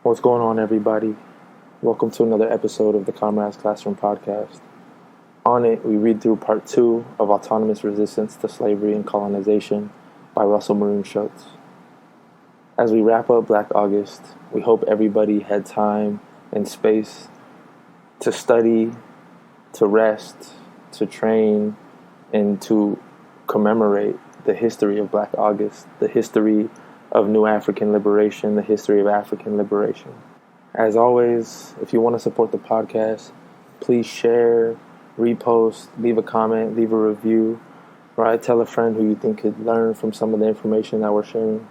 What's going on, everybody? Welcome to another episode of the Comrades Classroom Podcast. On it, we read through Part 2 of Autonomous Resistance to Slavery and Colonization by Russell Maroon Shoatz. As we wrap up Black August, we hope everybody had time and space to study, to rest, to train, and to commemorate the history of Black August, the history of New African Liberation, the history of African liberation. As always, if you want to support the podcast, please share, repost, leave a comment, leave a review, right? Tell a friend who you think could learn from some of the information that we're sharing.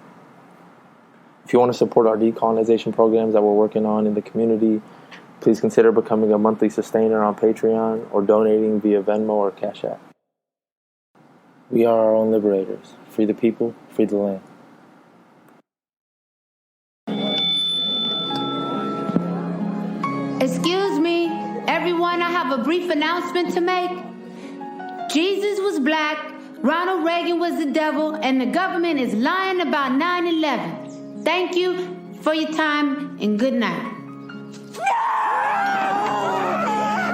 If you want to support our decolonization programs that we're working on in the community, please consider becoming a monthly sustainer on Patreon or donating via Venmo or Cash App. We are our own liberators. Free the people, free the land. Excuse me, everyone, I have a brief announcement to make. Jesus was black, Ronald Reagan was the devil, and the government is lying about 9/11. Thank you for your time and good night.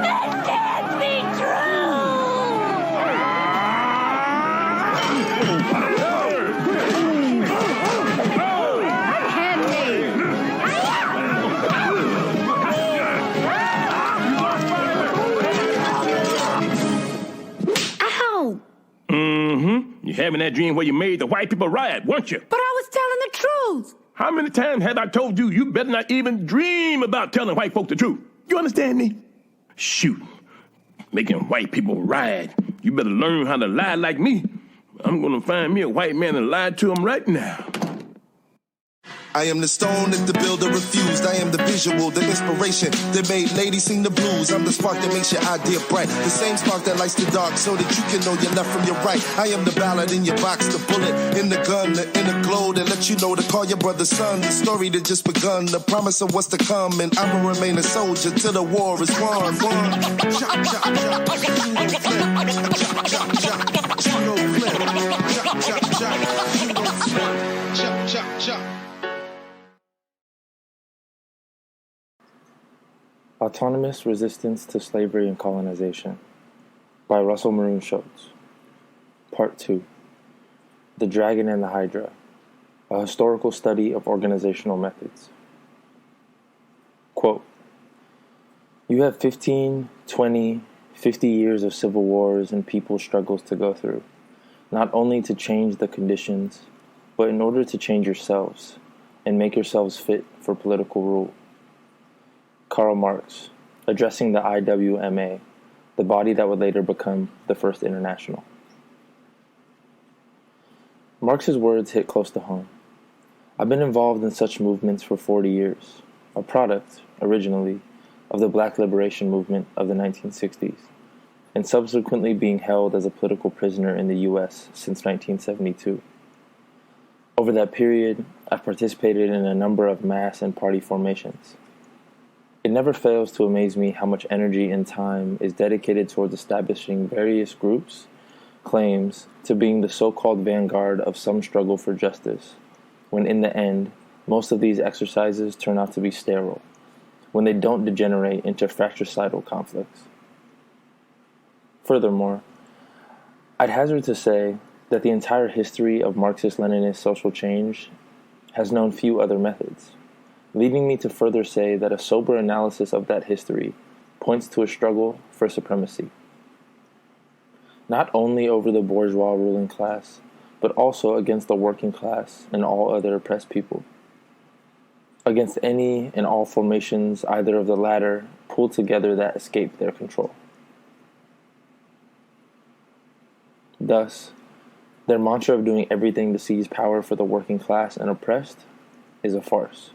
That can't be true! You're having that dream where you made the white people riot, weren't you? But I was telling the truth. How many times have I told you you better not even dream about telling white folk the truth? You understand me? Shoot. Making white people riot. You better learn how to lie like me. I'm gonna find me a white man and lie to him right now. I am the stone that the builder refused. I am the visual, the inspiration that made ladies sing the blues. I'm the spark that makes your idea bright. The same spark that lights the dark so that you can know your left from your right. I am the ballad in your box, the bullet in the gun, the inner glow that lets you know to call your brother son. The story that just begun, the promise of what's to come. And I will remain a soldier till the war is won. Chop, chop, chop. Judo flip. Chop, chop, chop. Judo flip. Chop, chop, chop. Autonomous Resistance to Slavery and Colonization by Russell Maroon Shoatz. Part 2. The Dragon and the Hydra, a historical study of organizational methods. Quote, "You have 15, 20, 50 years of civil wars and people's struggles to go through, not only to change the conditions, but in order to change yourselves and make yourselves fit for political rule." Karl Marx, addressing the IWMA, the body that would later become the First International. Marx's words hit close to home. I've been involved in such movements for 40 years, a product, originally, of the Black Liberation Movement of the 1960s, and subsequently being held as a political prisoner in the U.S. since 1972. Over that period, I've participated in a number of mass and party formations. It never fails to amaze me how much energy and time is dedicated towards establishing various groups' claims to being the so-called vanguard of some struggle for justice, when in the end, most of these exercises turn out to be sterile, when they don't degenerate into fratricidal conflicts. Furthermore, I'd hazard to say that the entire history of Marxist-Leninist social change has known few other methods, leading me to further say that a sober analysis of that history points to a struggle for supremacy, not only over the bourgeois ruling class, but also against the working class and all other oppressed people, against any and all formations either of the latter pulled together that escape their control. Thus, their mantra of doing everything to seize power for the working class and oppressed is a farce.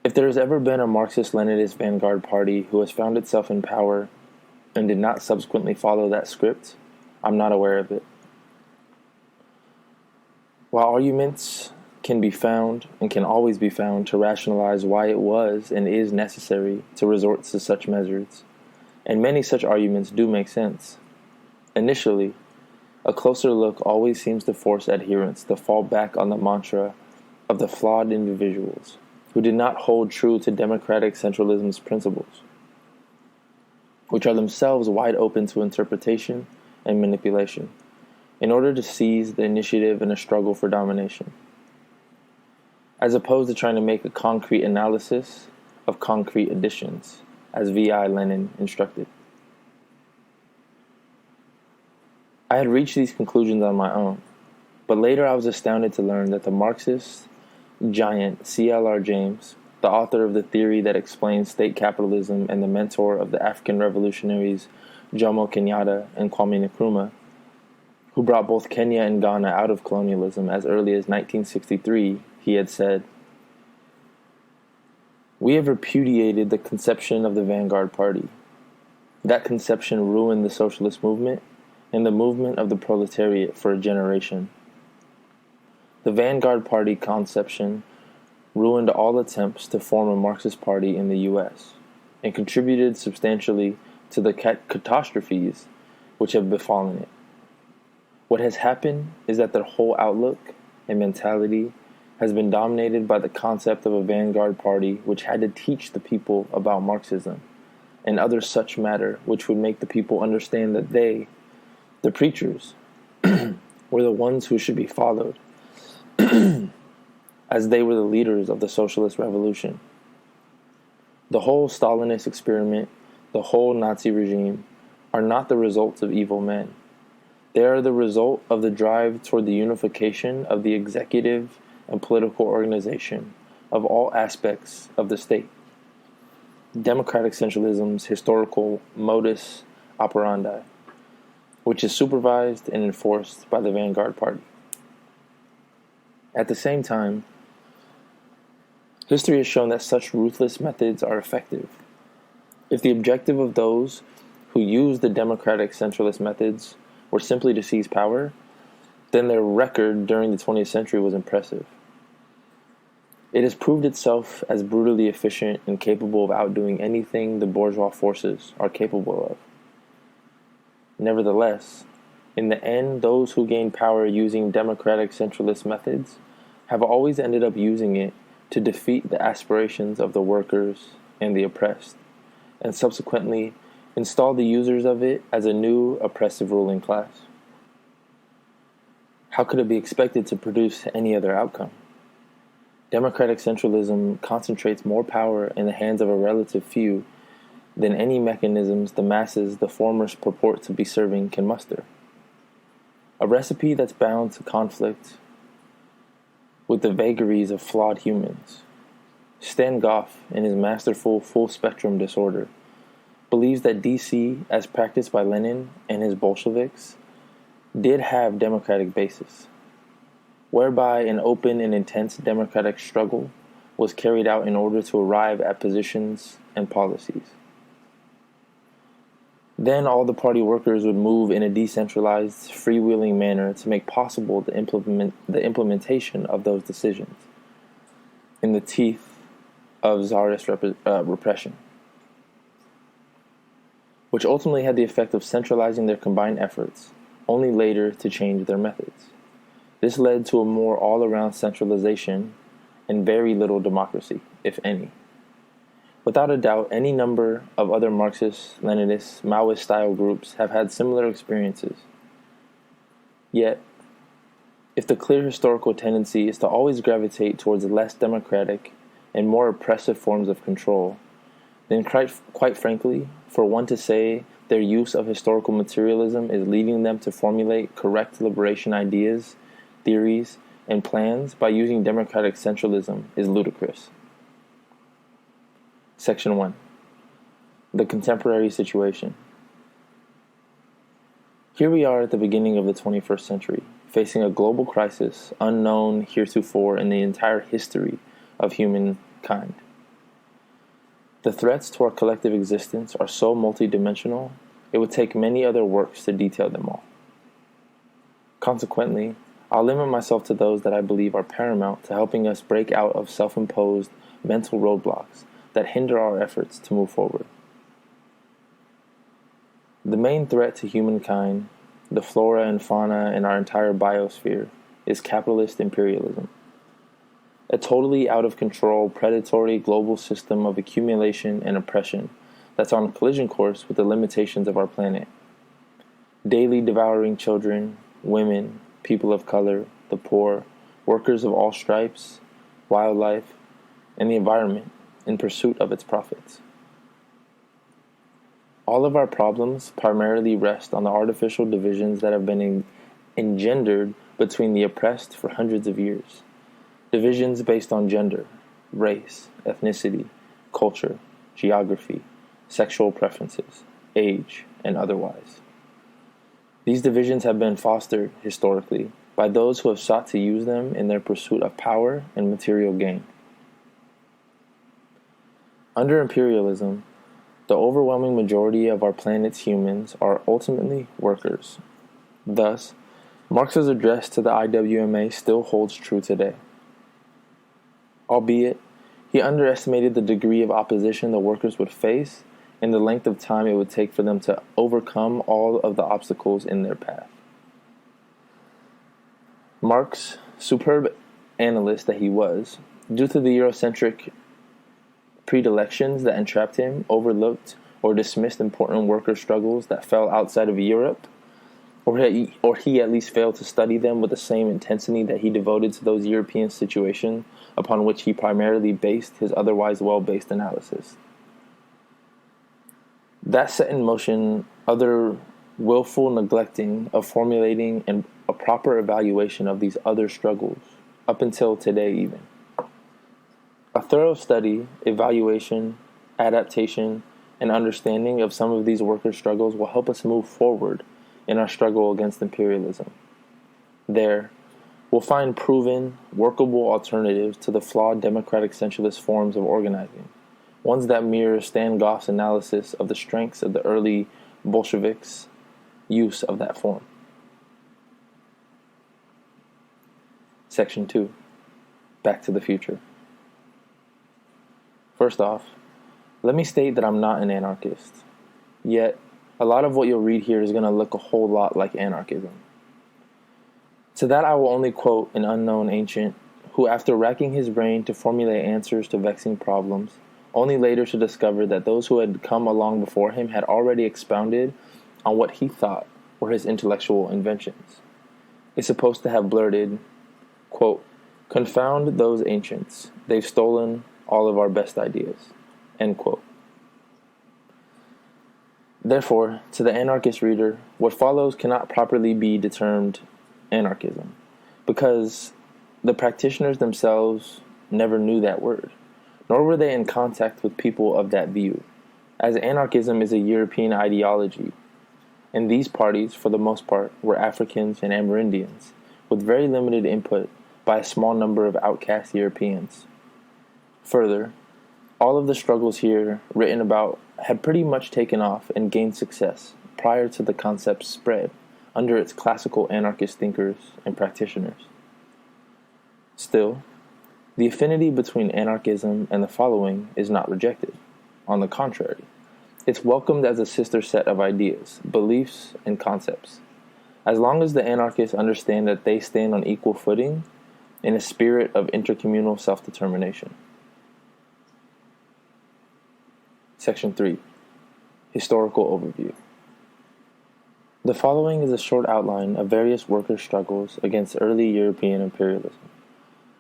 If there has ever been a Marxist-Leninist vanguard party who has found itself in power and did not subsequently follow that script, I'm not aware of it. While arguments can be found and can always be found to rationalize why it was and is necessary to resort to such measures, and many such arguments do make sense, initially, a closer look always seems to force adherents to fall back on the mantra of the flawed individuals who did not hold true to democratic centralism's principles, which are themselves wide open to interpretation and manipulation, in order to seize the initiative in a struggle for domination, as opposed to trying to make a concrete analysis of concrete additions, as V.I. Lenin instructed. I had reached these conclusions on my own, but later I was astounded to learn that the Marxist giant C.L.R. James, the author of the theory that explains state capitalism and the mentor of the African revolutionaries Jomo Kenyatta and Kwame Nkrumah, who brought both Kenya and Ghana out of colonialism as early as 1963, he had said, "We have repudiated the conception of the Vanguard Party. That conception ruined the socialist movement and the movement of the proletariat for a generation. The Vanguard Party conception ruined all attempts to form a Marxist party in the U.S. and contributed substantially to the catastrophes which have befallen it. What has happened is that their whole outlook and mentality has been dominated by the concept of a vanguard party which had to teach the people about Marxism and other such matter which would make the people understand that they, the preachers, were the ones who should be followed, as they were the leaders of the socialist revolution. The whole Stalinist experiment, the whole Nazi regime, are not the results of evil men. They are the result of the drive toward the unification of the executive and political organization of all aspects of the state. Democratic centralism's historical modus operandi, which is supervised and enforced by the Vanguard Party. At the same time, history has shown that such ruthless methods are effective. If the objective of those who use the democratic centralist methods were simply to seize power, then their record during the 20th century was impressive. It has proved itself as brutally efficient and capable of outdoing anything the bourgeois forces are capable of. Nevertheless, in the end, those who gain power using democratic centralist methods have always ended up using it to defeat the aspirations of the workers and the oppressed, and subsequently install the users of it as a new oppressive ruling class. How could it be expected to produce any other outcome? Democratic centralism concentrates more power in the hands of a relative few than any mechanisms the masses the former purport to be serving can muster. A recipe that's bound to conflict with the vagaries of flawed humans. Stan Goff, in his masterful full-spectrum disorder, believes that DC, as practiced by Lenin and his Bolsheviks, did have democratic basis, whereby an open and intense democratic struggle was carried out in order to arrive at positions and policies. Then all the party workers would move in a decentralized, freewheeling manner to make possible the implementation of those decisions in the teeth of czarist repression, which ultimately had the effect of centralizing their combined efforts, only later to change their methods. This led to a more all-around centralization and very little democracy, if any. Without a doubt, any number of other Marxist, Leninist, Maoist-style groups have had similar experiences. Yet, if the clear historical tendency is to always gravitate towards less democratic and more oppressive forms of control, then quite frankly, for one to say their use of historical materialism is leading them to formulate correct liberation ideas, theories, and plans by using democratic centralism is ludicrous. Section 1. The contemporary situation. Here we are at the beginning of the 21st century, facing a global crisis unknown heretofore in the entire history of humankind. The threats to our collective existence are so multidimensional, it would take many other works to detail them all. Consequently, I'll limit myself to those that I believe are paramount to helping us break out of self-imposed mental roadblocks that hinder our efforts to move forward. The main threat to humankind, the flora and fauna in our entire biosphere, is capitalist imperialism. a totally out of control, predatory global system of accumulation and oppression that's on a collision course with the limitations of our planet. Daily devouring children, women, people of color, the poor, workers of all stripes, wildlife, and the environment in pursuit of its profits. All of our problems primarily rest on the artificial divisions that have been engendered between the oppressed for hundreds of years. Divisions based on gender, race, ethnicity, culture, geography, sexual preferences, age, and otherwise. These divisions have been fostered, historically, by those who have sought to use them in their pursuit of power and material gain. Under imperialism, the overwhelming majority of our planet's humans are ultimately workers. Thus, Marx's address to the IWMA still holds true today. Albeit, he underestimated the degree of opposition the workers would face and the length of time it would take for them to overcome all of the obstacles in their path. Marx, superb analyst that he was, due to the Eurocentric predilections that entrapped him, overlooked or dismissed important worker struggles that fell outside of Europe, or he at least failed to study them with the same intensity that he devoted to those European situations upon which he primarily based his otherwise well-based analysis. That set in motion other willful neglecting of formulating and a proper evaluation of these other struggles, up until today even. A thorough study, evaluation, adaptation, and understanding of some of these worker struggles will help us move forward in our struggle against imperialism. There, we'll find proven, workable alternatives to the flawed democratic centralist forms of organizing, ones that mirror Stan Goff's analysis of the strengths of the early Bolsheviks' use of that form. Section 2. Back to the future. First off, let me state that I'm not an anarchist. Yet, a lot of what you'll read here is going to look a whole lot like anarchism. To that I will only quote an unknown ancient who, after racking his brain to formulate answers to vexing problems, only later to discover that those who had come along before him had already expounded on what he thought were his intellectual inventions, is supposed to have blurted, quote, "Confound those ancients, they've stolen all of our best ideas," end quote. Therefore, to the anarchist reader, what follows cannot properly be termed anarchism, because the practitioners themselves never knew that word, nor were they in contact with people of that view, as anarchism is a European ideology, and these parties, for the most part, were Africans and Amerindians, with very limited input by a small number of outcast Europeans. Further, all of the struggles here written about had pretty much taken off and gained success prior to the concept's spread under its classical anarchist thinkers and practitioners. Still, the affinity between anarchism and the following is not rejected. On the contrary, it's welcomed as a sister set of ideas, beliefs, and concepts, as long as the anarchists understand that they stand on equal footing in a spirit of intercommunal self-determination. Section 3. Historical Overview. The following is a short outline of various worker struggles against early European imperialism,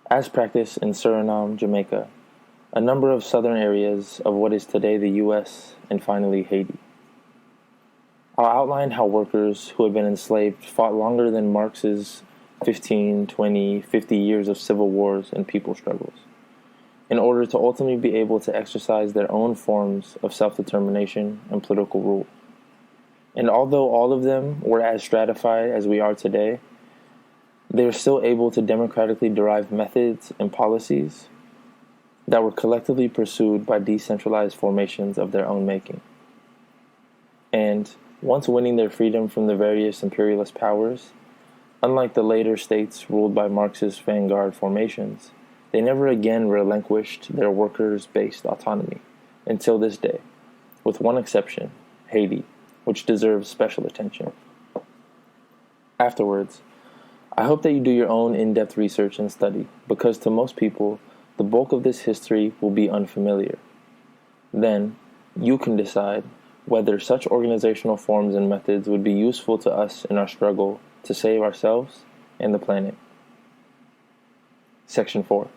as practiced in Suriname, Jamaica, a number of southern areas of what is today the U.S., and finally Haiti. I'll outline how workers who had been enslaved fought longer than Marx's 15, 20, 50 years of civil wars and people struggles, in order to ultimately be able to exercise their own forms of self-determination and political rule. And although all of them were as stratified as we are today, they were still able to democratically derive methods and policies that were collectively pursued by decentralized formations of their own making. And once winning their freedom from the various imperialist powers, unlike the later states ruled by Marxist vanguard formations, they never again relinquished their workers-based autonomy until this day, with one exception, Haiti, which deserves special attention. Afterwards, I hope that you do your own in-depth research and study, because to most people, the bulk of this history will be unfamiliar. Then, you can decide whether such organizational forms and methods would be useful to us in our struggle to save ourselves and the planet. Section 4.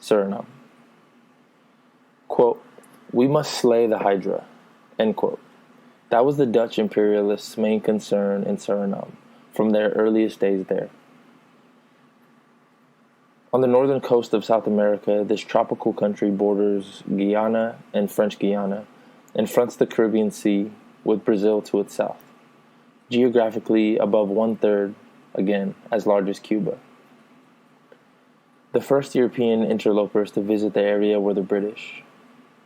Suriname. Quote, "We must slay the Hydra," end quote. That was the Dutch imperialists' main concern in Suriname from their earliest days there. On the northern coast of South America, this tropical country borders Guyana and French Guiana and fronts the Caribbean Sea with Brazil to its south. Geographically above 1/3, again, as large as Cuba. The first European interlopers to visit the area were the British,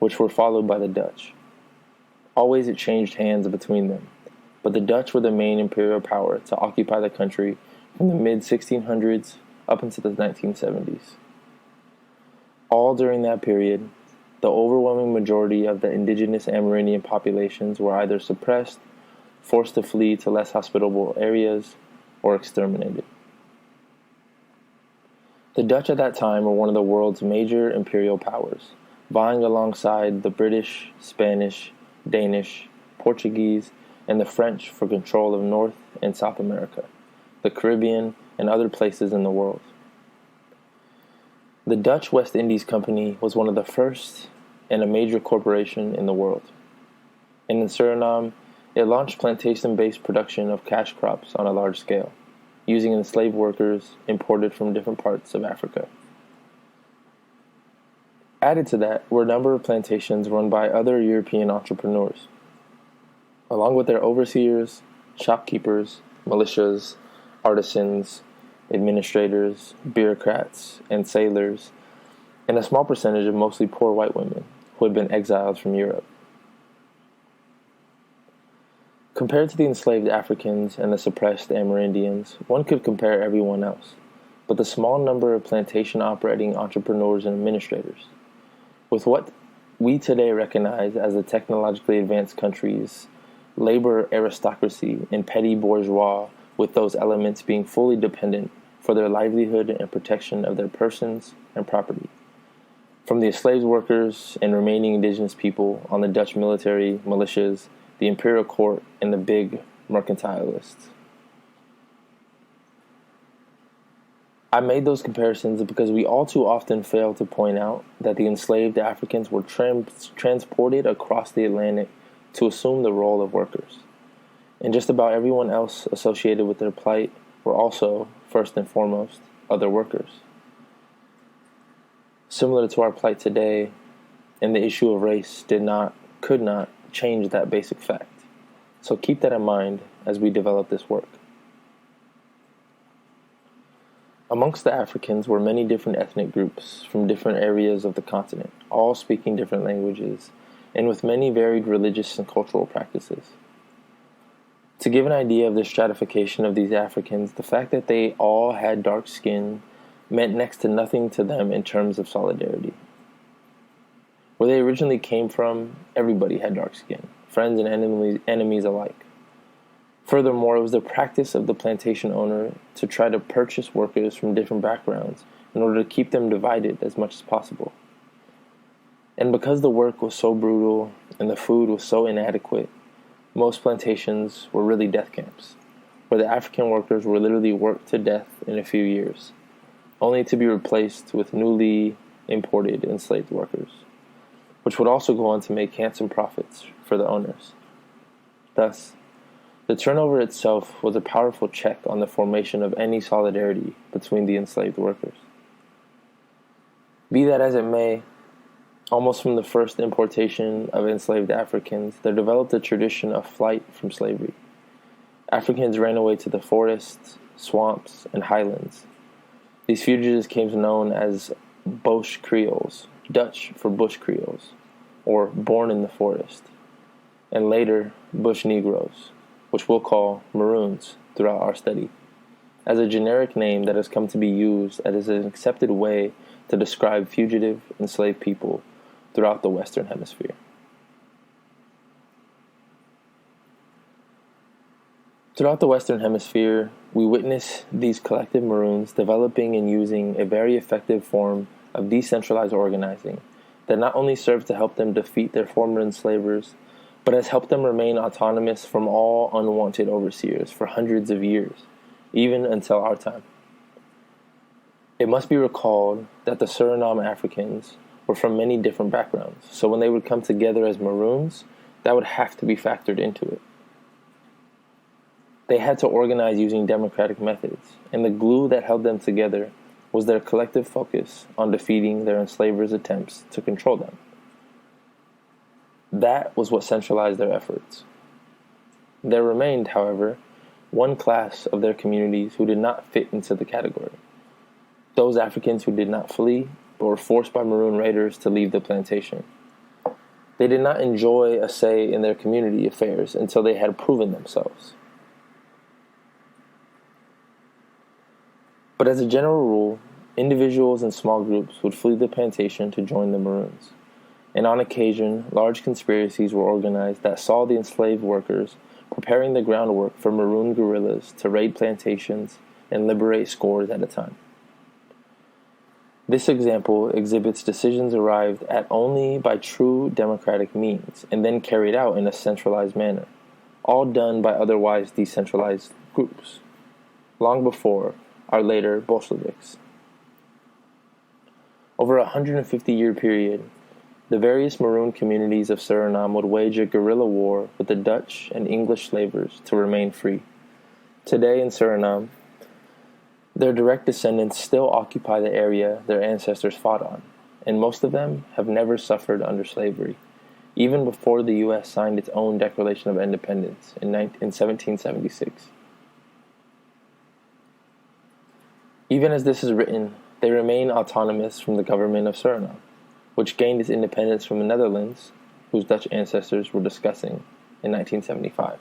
which were followed by the Dutch. Always it changed hands between them, but the Dutch were the main imperial power to occupy the country from the mid-1600s up into the 1970s. All during that period, the overwhelming majority of the indigenous Amerindian populations were either suppressed, forced to flee to less hospitable areas, or exterminated. The Dutch at that time were one of the world's major imperial powers, vying alongside the British, Spanish, Danish, Portuguese, and the French for control of North and South America, the Caribbean, and other places in the world. The Dutch West Indies Company was one of the first and a major corporation in the world. And in Suriname, it launched plantation-based production of cash crops on a large scale, using enslaved workers imported from different parts of Africa. Added to that were a number of plantations run by other European entrepreneurs, along with their overseers, shopkeepers, militias, artisans, administrators, bureaucrats, and sailors, and a small percentage of mostly poor white women who had been exiled from Europe. Compared to the enslaved Africans and the suppressed Amerindians, one could compare everyone else, but the small number of plantation operating entrepreneurs and administrators, with what we today recognize as the technologically advanced countries, labor aristocracy, and petty bourgeois, with those elements being fully dependent for their livelihood and protection of their persons and property. From the enslaved workers and remaining indigenous people on the Dutch military, militias, the imperial court, and the big mercantilists. I made those comparisons because we all too often fail to point out that the enslaved Africans were transported across the Atlantic to assume the role of workers. And just about everyone else associated with their plight were also, first and foremost, other workers. Similar to our plight today, and the issue of race could not change that basic fact. So keep that in mind as we develop this work. Amongst the Africans were many different ethnic groups from different areas of the continent, all speaking different languages, and with many varied religious and cultural practices. To give an idea of the stratification of these Africans, the fact that they all had dark skin meant next to nothing to them in terms of solidarity. Where they originally came from, everybody had dark skin, friends and enemies alike. Furthermore, it was the practice of the plantation owner to try to purchase workers from different backgrounds in order to keep them divided as much as possible. And because the work was so brutal and the food was so inadequate, most plantations were really death camps, where the African workers were literally worked to death in a few years, only to be replaced with newly imported enslaved workers, which would also go on to make handsome profits for the owners. Thus, the turnover itself was a powerful check on the formation of any solidarity between the enslaved workers. Be that as it may, almost from the first importation of enslaved Africans, there developed a tradition of flight from slavery. Africans ran away to the forests, swamps, and highlands. These fugitives came known as Bosch Creoles, Dutch for bush Creoles, or born in the forest, and later bush Negroes, which we'll call Maroons throughout our study, as a generic name that has come to be used as an accepted way to describe fugitive enslaved people throughout the Western Hemisphere. Throughout the Western Hemisphere, we witness these collective Maroons developing and using a very effective form of decentralized organizing that not only served to help them defeat their former enslavers, but has helped them remain autonomous from all unwanted overseers for hundreds of years, even until our time. It must be recalled that the Suriname Africans were from many different backgrounds, so when they would come together as Maroons, that would have to be factored into it. They had to organize using democratic methods, and the glue that held them together was their collective focus on defeating their enslavers' attempts to control them. That was what centralized their efforts. There remained, however, one class of their communities who did not fit into the category. Those Africans who did not flee, but were forced by Maroon raiders to leave the plantation. They did not enjoy a say in their community affairs until they had proven themselves. But as a general rule, individuals and small groups would flee the plantation to join the Maroons. And on occasion, large conspiracies were organized that saw the enslaved workers preparing the groundwork for Maroon guerrillas to raid plantations and liberate scores at a time. This example exhibits decisions arrived at only by true democratic means and then carried out in a centralized manner, all done by otherwise decentralized groups, long before our later Bolsheviks. Over a 150-year period, the various Maroon communities of Suriname would wage a guerrilla war with the Dutch and English slavers to remain free. Today in Suriname, their direct descendants still occupy the area their ancestors fought on, and most of them have never suffered under slavery, even before the U.S. signed its own Declaration of Independence in 1776. Even as this is written, they remain autonomous from the government of Suriname, which gained its independence from the Netherlands, whose Dutch ancestors were discussing in 1975.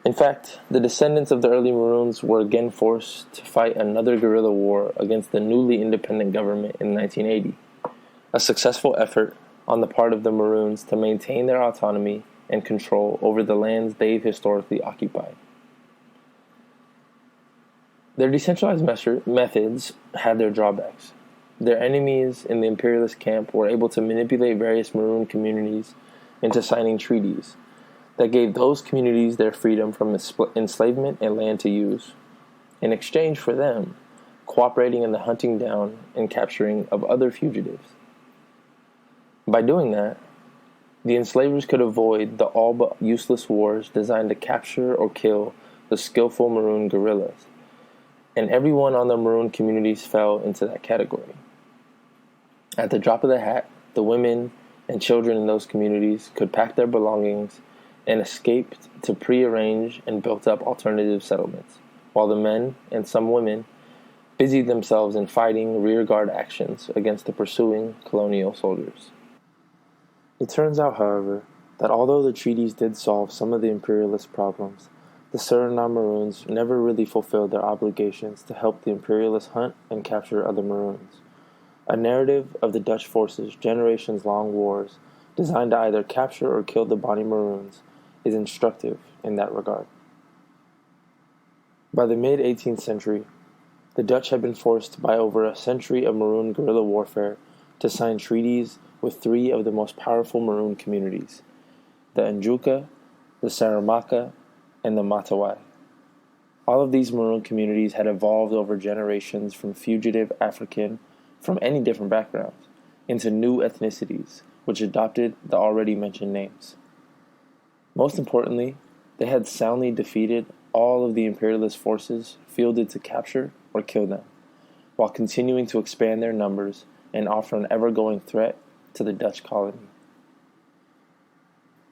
In fact, the descendants of the early Maroons were again forced to fight another guerrilla war against the newly independent government in 1980, a successful effort on the part of the Maroons to maintain their autonomy and control over the lands they've historically occupied. Their decentralized methods had their drawbacks. Their enemies in the imperialist camp were able to manipulate various Maroon communities into signing treaties that gave those communities their freedom from enslavement and land to use, in exchange for them cooperating in the hunting down and capturing of other fugitives. By doing that, the enslavers could avoid the all but useless wars designed to capture or kill the skillful Maroon guerrillas, and everyone on the Maroon communities fell into that category. At the drop of the hat, the women and children in those communities could pack their belongings and escape to prearranged and built-up alternative settlements, while the men and some women busied themselves in fighting rearguard actions against the pursuing colonial soldiers. It turns out, however, that although the treaties did solve some of the imperialist problems, the Suriname Maroons never really fulfilled their obligations to help the imperialists hunt and capture other Maroons. A narrative of the Dutch forces' generations-long wars designed to either capture or kill the Bonnie Maroons is instructive in that regard. By the mid-18th century, the Dutch had been forced by over a century of Maroon guerrilla warfare to sign treaties with three of the most powerful Maroon communities, the Njuka, the Saramaka, and the Matawai. All of these Maroon communities had evolved over generations from fugitive African from any different backgrounds into new ethnicities which adopted the already mentioned names. Most importantly, they had soundly defeated all of the imperialist forces fielded to capture or kill them, while continuing to expand their numbers and offer an ever-growing threat to the Dutch colony.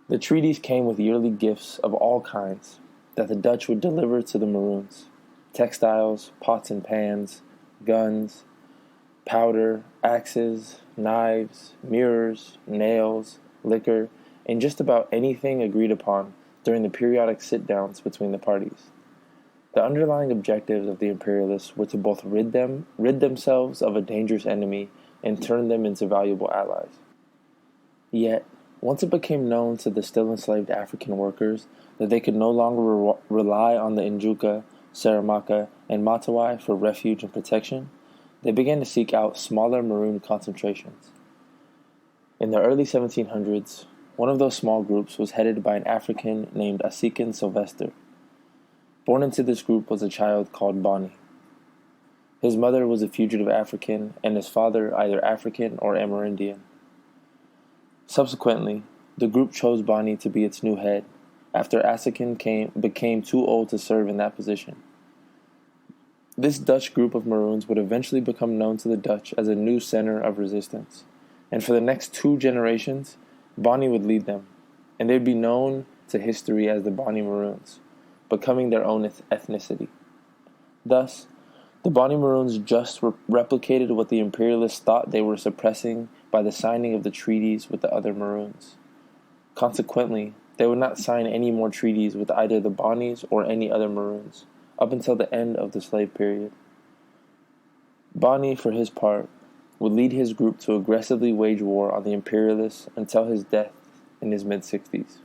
The treaties came with yearly gifts of all kinds that the Dutch would deliver to the Maroons: textiles, pots and pans, guns, powder, axes, knives, mirrors, nails, liquor, and just about anything agreed upon during the periodic sit-downs between the parties. The underlying objectives of the imperialists were to both rid themselves of a dangerous enemy and turn them into valuable allies. Yet, Once it became known to the still enslaved African workers that they could no longer rely on the Njuka, Saramaka, and Matawai for refuge and protection, they began to seek out smaller maroon concentrations. In the early 1700s, one of those small groups was headed by an African named Asikan Sylvester. Born into this group was a child called Bonnie. His mother was a fugitive African, and his father either African or Amerindian. Subsequently, the group chose Bonnie to be its new head, after Asikan became too old to serve in that position. This Dutch group of Maroons would eventually become known to the Dutch as a new center of resistance, and for the next 2 generations, Bonnie would lead them, and they'd be known to history as the Bonnie Maroons, becoming their own ethnicity. Thus, the Bonnie Maroons just replicated what the imperialists thought they were suppressing by the signing of the treaties with the other Maroons. Consequently, they would not sign any more treaties with either the Bonnies or any other Maroons, up until the end of the slave period. Bonnie, for his part, would lead his group to aggressively wage war on the imperialists until his death in his mid-60s.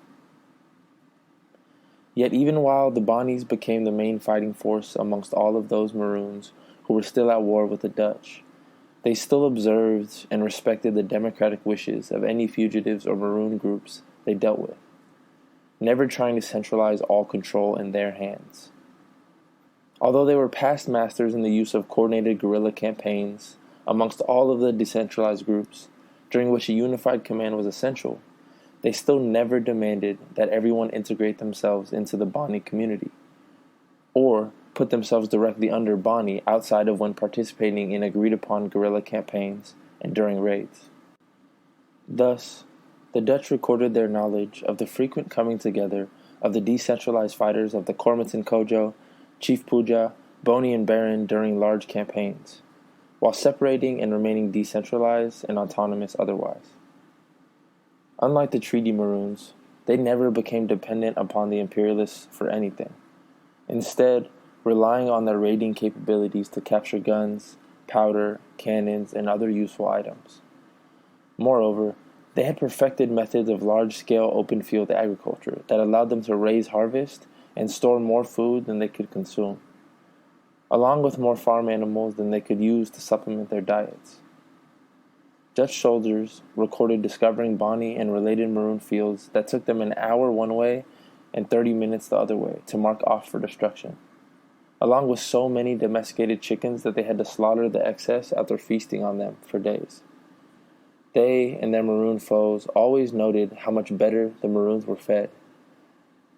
Yet even while the Bonnies became the main fighting force amongst all of those Maroons who were still at war with the Dutch, they still observed and respected the democratic wishes of any fugitives or Maroon groups they dealt with, never trying to centralize all control in their hands. Although they were past masters in the use of coordinated guerrilla campaigns amongst all of the decentralized groups, during which a unified command was essential, they still never demanded that everyone integrate themselves into the Bonnie community, or put themselves directly under Bonnie outside of when participating in agreed-upon guerrilla campaigns and during raids. Thus, the Dutch recorded their knowledge of the frequent coming together of the decentralized fighters of the Cormeton Kojo, Chief Puja, Boney, and Baron during large campaigns, while separating and remaining decentralized and autonomous otherwise. Unlike the Treaty Maroons, they never became dependent upon the imperialists for anything, instead relying on their raiding capabilities to capture guns, powder, cannons, and other useful items. Moreover, they had perfected methods of large-scale open-field agriculture that allowed them to raise, harvest, and store more food than they could consume, along with more farm animals than they could use to supplement their diets. Dutch soldiers recorded discovering Bonnie and related maroon fields that took them an hour one way and 30 minutes the other way to mark off for destruction, along with so many domesticated chickens that they had to slaughter the excess after feasting on them for days. They and their maroon foes always noted how much better the Maroons were fed,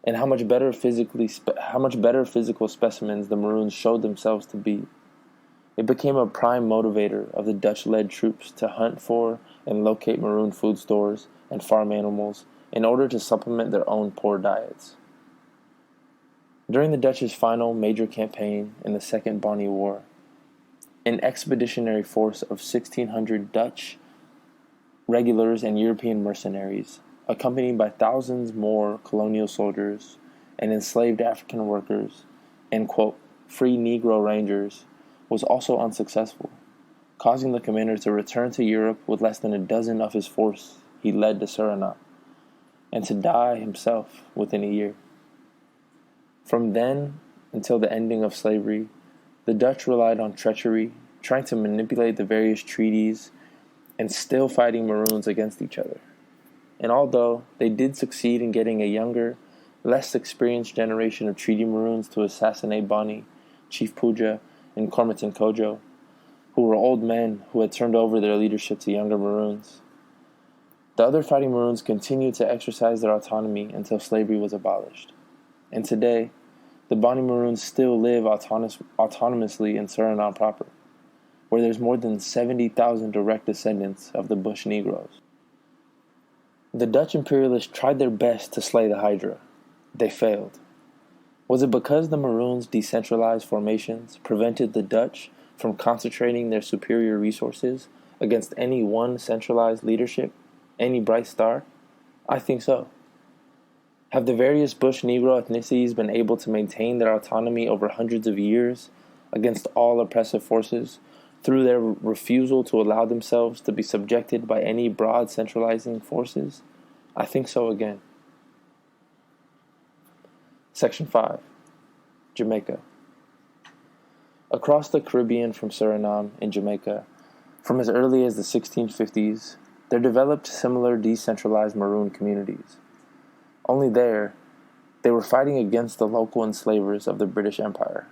and how much better physical specimens the Maroons showed themselves to be. It became a prime motivator of the Dutch-led troops to hunt for and locate Maroon food stores and farm animals in order to supplement their own poor diets. During the Dutch's final major campaign in the Second Bonnie War, an expeditionary force of 1,600 Dutch regulars and European mercenaries, accompanied by thousands more colonial soldiers and enslaved African workers and, quote, free Negro Rangers, was also unsuccessful, causing the commander to return to Europe with less than a dozen of his force he led to Suriname, and to die himself within a year. From then until the ending of slavery, the Dutch relied on treachery, trying to manipulate the various treaties, and still fighting Maroons against each other. And although they did succeed in getting a younger, less experienced generation of Treaty Maroons to assassinate Bonnie, Chief Puja, and Cormeton Kojo, who were old men who had turned over their leadership to younger Maroons, the other fighting Maroons continued to exercise their autonomy until slavery was abolished. And today, the Bonnie Maroons still live autonomously in Suriname proper, where there's more than 70,000 direct descendants of the Bush Negroes. The Dutch imperialists tried their best to slay the Hydra. They failed. Was it because the Maroons' decentralized formations prevented the Dutch from concentrating their superior resources against any one centralized leadership, any bright star? I think so. Have the various Bush Negro ethnicities been able to maintain their autonomy over hundreds of years against all oppressive forces through their refusal to allow themselves to be subjected by any broad centralizing forces? I think so again. Section 5. Jamaica. Across the Caribbean from Suriname and Jamaica, from as early as the 1650s, there developed similar decentralized Maroon communities. Only there, they were fighting against the local enslavers of the British Empire.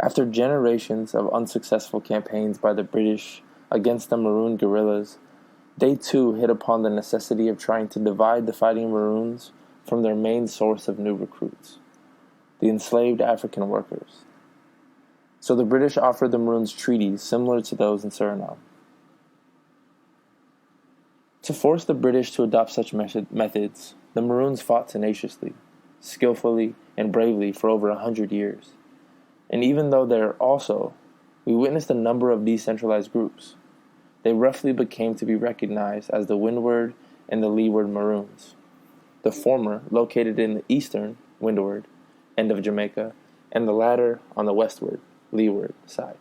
After generations of unsuccessful campaigns by the British against the Maroon guerrillas, they too hit upon the necessity of trying to divide the fighting Maroons from their main source of new recruits, the enslaved African workers. So the British offered the Maroons treaties similar to those in Suriname. To force the British to adopt such methods, the Maroons fought tenaciously, skillfully, and bravely for over 100 years. And even though we witnessed a number of decentralized groups, they roughly became to be recognized as the Windward and the Leeward Maroons, the former located in the eastern, Windward, end of Jamaica, and the latter on the westward, Leeward side.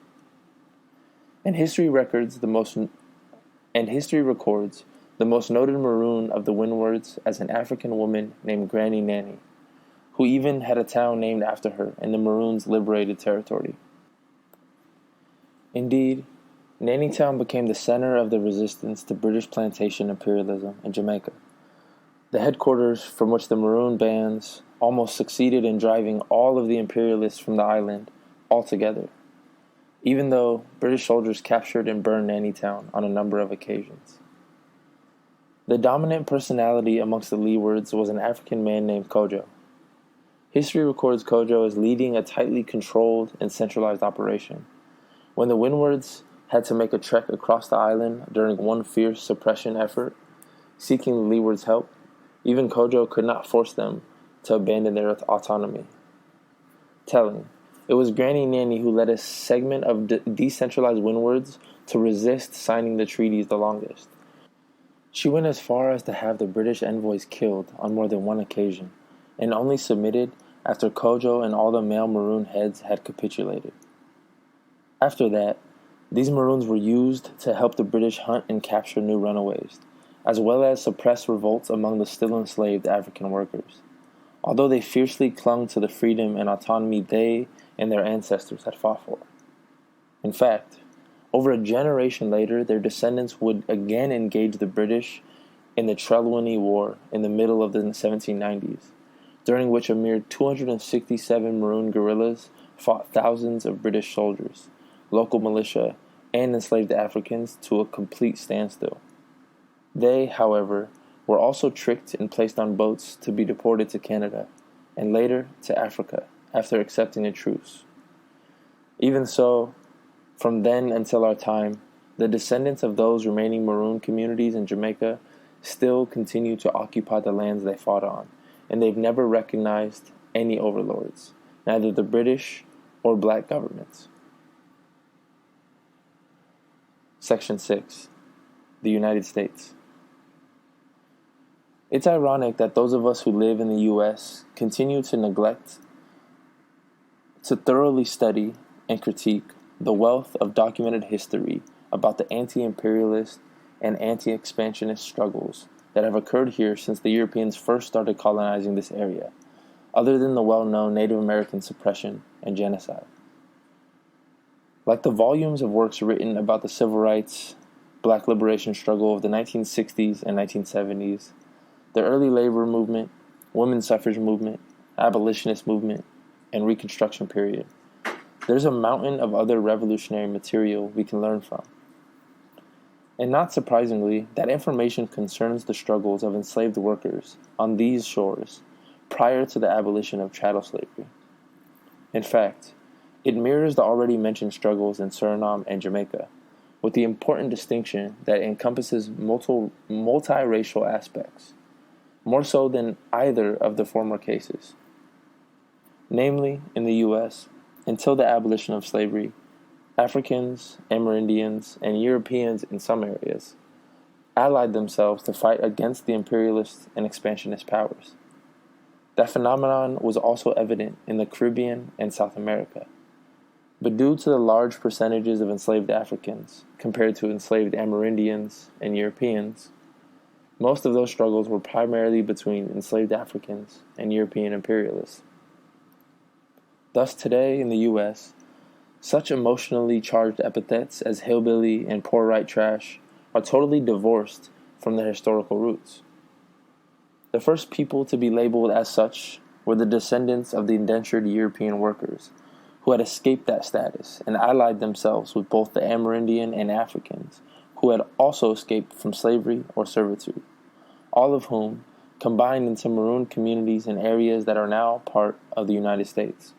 And history records the most noted Maroon of the Windwards as an African woman named Granny Nanny, who even had a town named after her in the Maroons' liberated territory. Indeed, Nanny Town became the center of the resistance to British plantation imperialism in Jamaica, the headquarters from which the Maroon bands almost succeeded in driving all of the imperialists from the island altogether, even though British soldiers captured and burned Nanny Town on a number of occasions. The dominant personality amongst the Leewards was an African man named Kojo. History records Kojo as leading a tightly controlled and centralized operation. When the Windwards had to make a trek across the island during one fierce suppression effort, seeking the Leewards' help, even Kojo could not force them to abandon their autonomy. Telling, it was Granny Nanny who led a segment of decentralized Windwards to resist signing the treaties the longest. She went as far as to have the British envoys killed on more than one occasion, and only submitted after Kojo and all the male Maroon heads had capitulated. After that, these Maroons were used to help the British hunt and capture new runaways, as well as suppress revolts among the still enslaved African workers, although they fiercely clung to the freedom and autonomy they and their ancestors had fought for. In fact, over a generation later, their descendants would again engage the British in the Trelawney War in the middle of the 1790s, during which a mere 267 Maroon guerrillas fought thousands of British soldiers, local militia, and enslaved Africans to a complete standstill. They, however, were also tricked and placed on boats to be deported to Canada, and later to Africa, after accepting a truce. Even so, from then until our time, the descendants of those remaining Maroon communities in Jamaica still continue to occupy the lands they fought on, and they've never recognized any overlords, neither the British or black governments. Section 6. The United States. It's ironic that those of us who live in the U.S. continue to neglect to thoroughly study and critique the wealth of documented history about the anti-imperialist and anti-expansionist struggles that have occurred here since the Europeans first started colonizing this area, other than the well-known Native American suppression and genocide. Like the volumes of works written about the civil rights, black liberation struggle of the 1960s and 1970s, the early labor movement, women's suffrage movement, abolitionist movement, and Reconstruction period, there's a mountain of other revolutionary material we can learn from. And not surprisingly, that information concerns the struggles of enslaved workers on these shores prior to the abolition of chattel slavery. In fact, it mirrors the already mentioned struggles in Suriname and Jamaica, with the important distinction that it encompasses multiracial aspects, more so than either of the former cases. Namely, in the U.S., until the abolition of slavery, Africans, Amerindians, and Europeans in some areas allied themselves to fight against the imperialist and expansionist powers. That phenomenon was also evident in the Caribbean and South America. But due to the large percentages of enslaved Africans compared to enslaved Amerindians and Europeans, Most of those struggles were primarily between enslaved Africans and European imperialists. Thus, today in the U.S., such emotionally charged epithets as hillbilly and poor white trash are totally divorced from their historical roots. The first people to be labeled as such were the descendants of the indentured European workers who had escaped that status and allied themselves with both the Amerindian and Africans who had also escaped from slavery or servitude, all of whom combined into marooned communities in areas that are now part of the United States.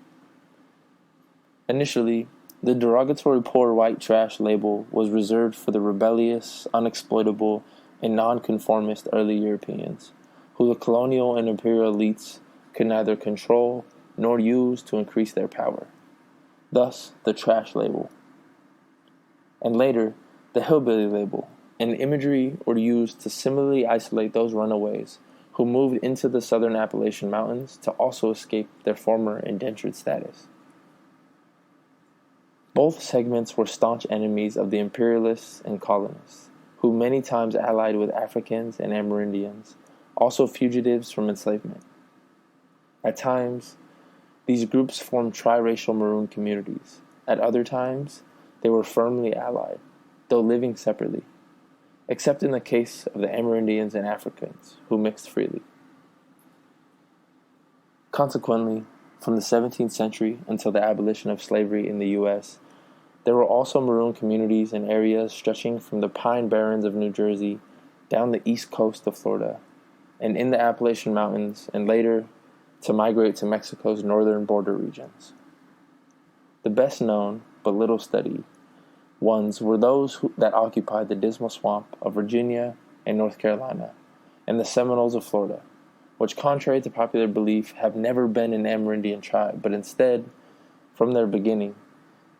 Initially, the derogatory poor white trash label was reserved for the rebellious, unexploitable, and nonconformist early Europeans, who the colonial and imperial elites could neither control nor use to increase their power. Thus, the trash label. And later, the hillbilly label, and imagery were used to similarly isolate those runaways who moved into the southern Appalachian Mountains to also escape their former indentured status. Both segments were staunch enemies of the imperialists and colonists, who many times allied with Africans and Amerindians, also fugitives from enslavement. At times, these groups formed triracial maroon communities. At other times, they were firmly allied, though living separately, except in the case of the Amerindians and Africans, who mixed freely. Consequently, from the 17th century until the abolition of slavery in the U.S., there were also maroon communities in areas stretching from the Pine Barrens of New Jersey down the east coast of Florida, and in the Appalachian Mountains, and later to migrate to Mexico's northern border regions. The best known, but little studied, ones were those that occupied the Dismal Swamp of Virginia and North Carolina, and the Seminoles of Florida, which, contrary to popular belief, have never been an Amerindian tribe, but instead, from their beginning,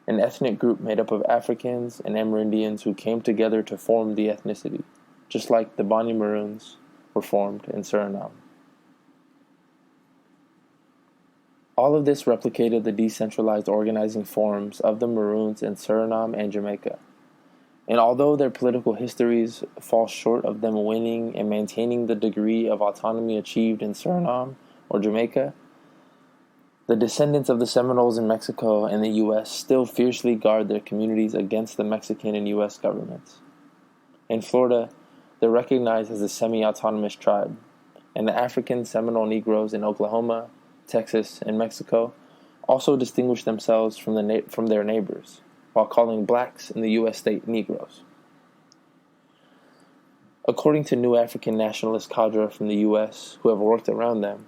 an ethnic group made up of Africans and Amerindians who came together to form the ethnicity, just like the Bonnie Maroons were formed in Suriname. All of this replicated the decentralized organizing forms of the Maroons in Suriname and Jamaica. And although their political histories fall short of them winning and maintaining the degree of autonomy achieved in Suriname or Jamaica, the descendants of the Seminoles in Mexico and the U.S. still fiercely guard their communities against the Mexican and U.S. governments. In Florida, they're recognized as a semi-autonomous tribe, and the African Seminole Negroes in Oklahoma, Texas, and Mexico also distinguish themselves from their neighbors, while calling blacks in the U.S. state Negroes. According to New African Nationalist cadre from the U.S. who have worked around them,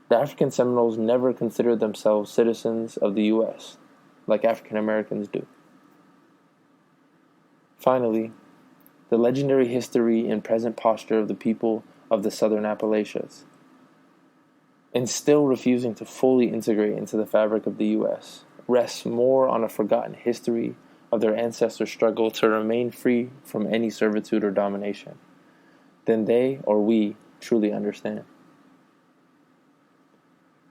the African Seminoles never considered themselves citizens of the U.S., like African Americans do. Finally, the legendary history and present posture of the people of the Southern Appalachians, and still refusing to fully integrate into the fabric of the U.S., rests more on a forgotten history of their ancestors' struggle to remain free from any servitude or domination than they or we truly understand.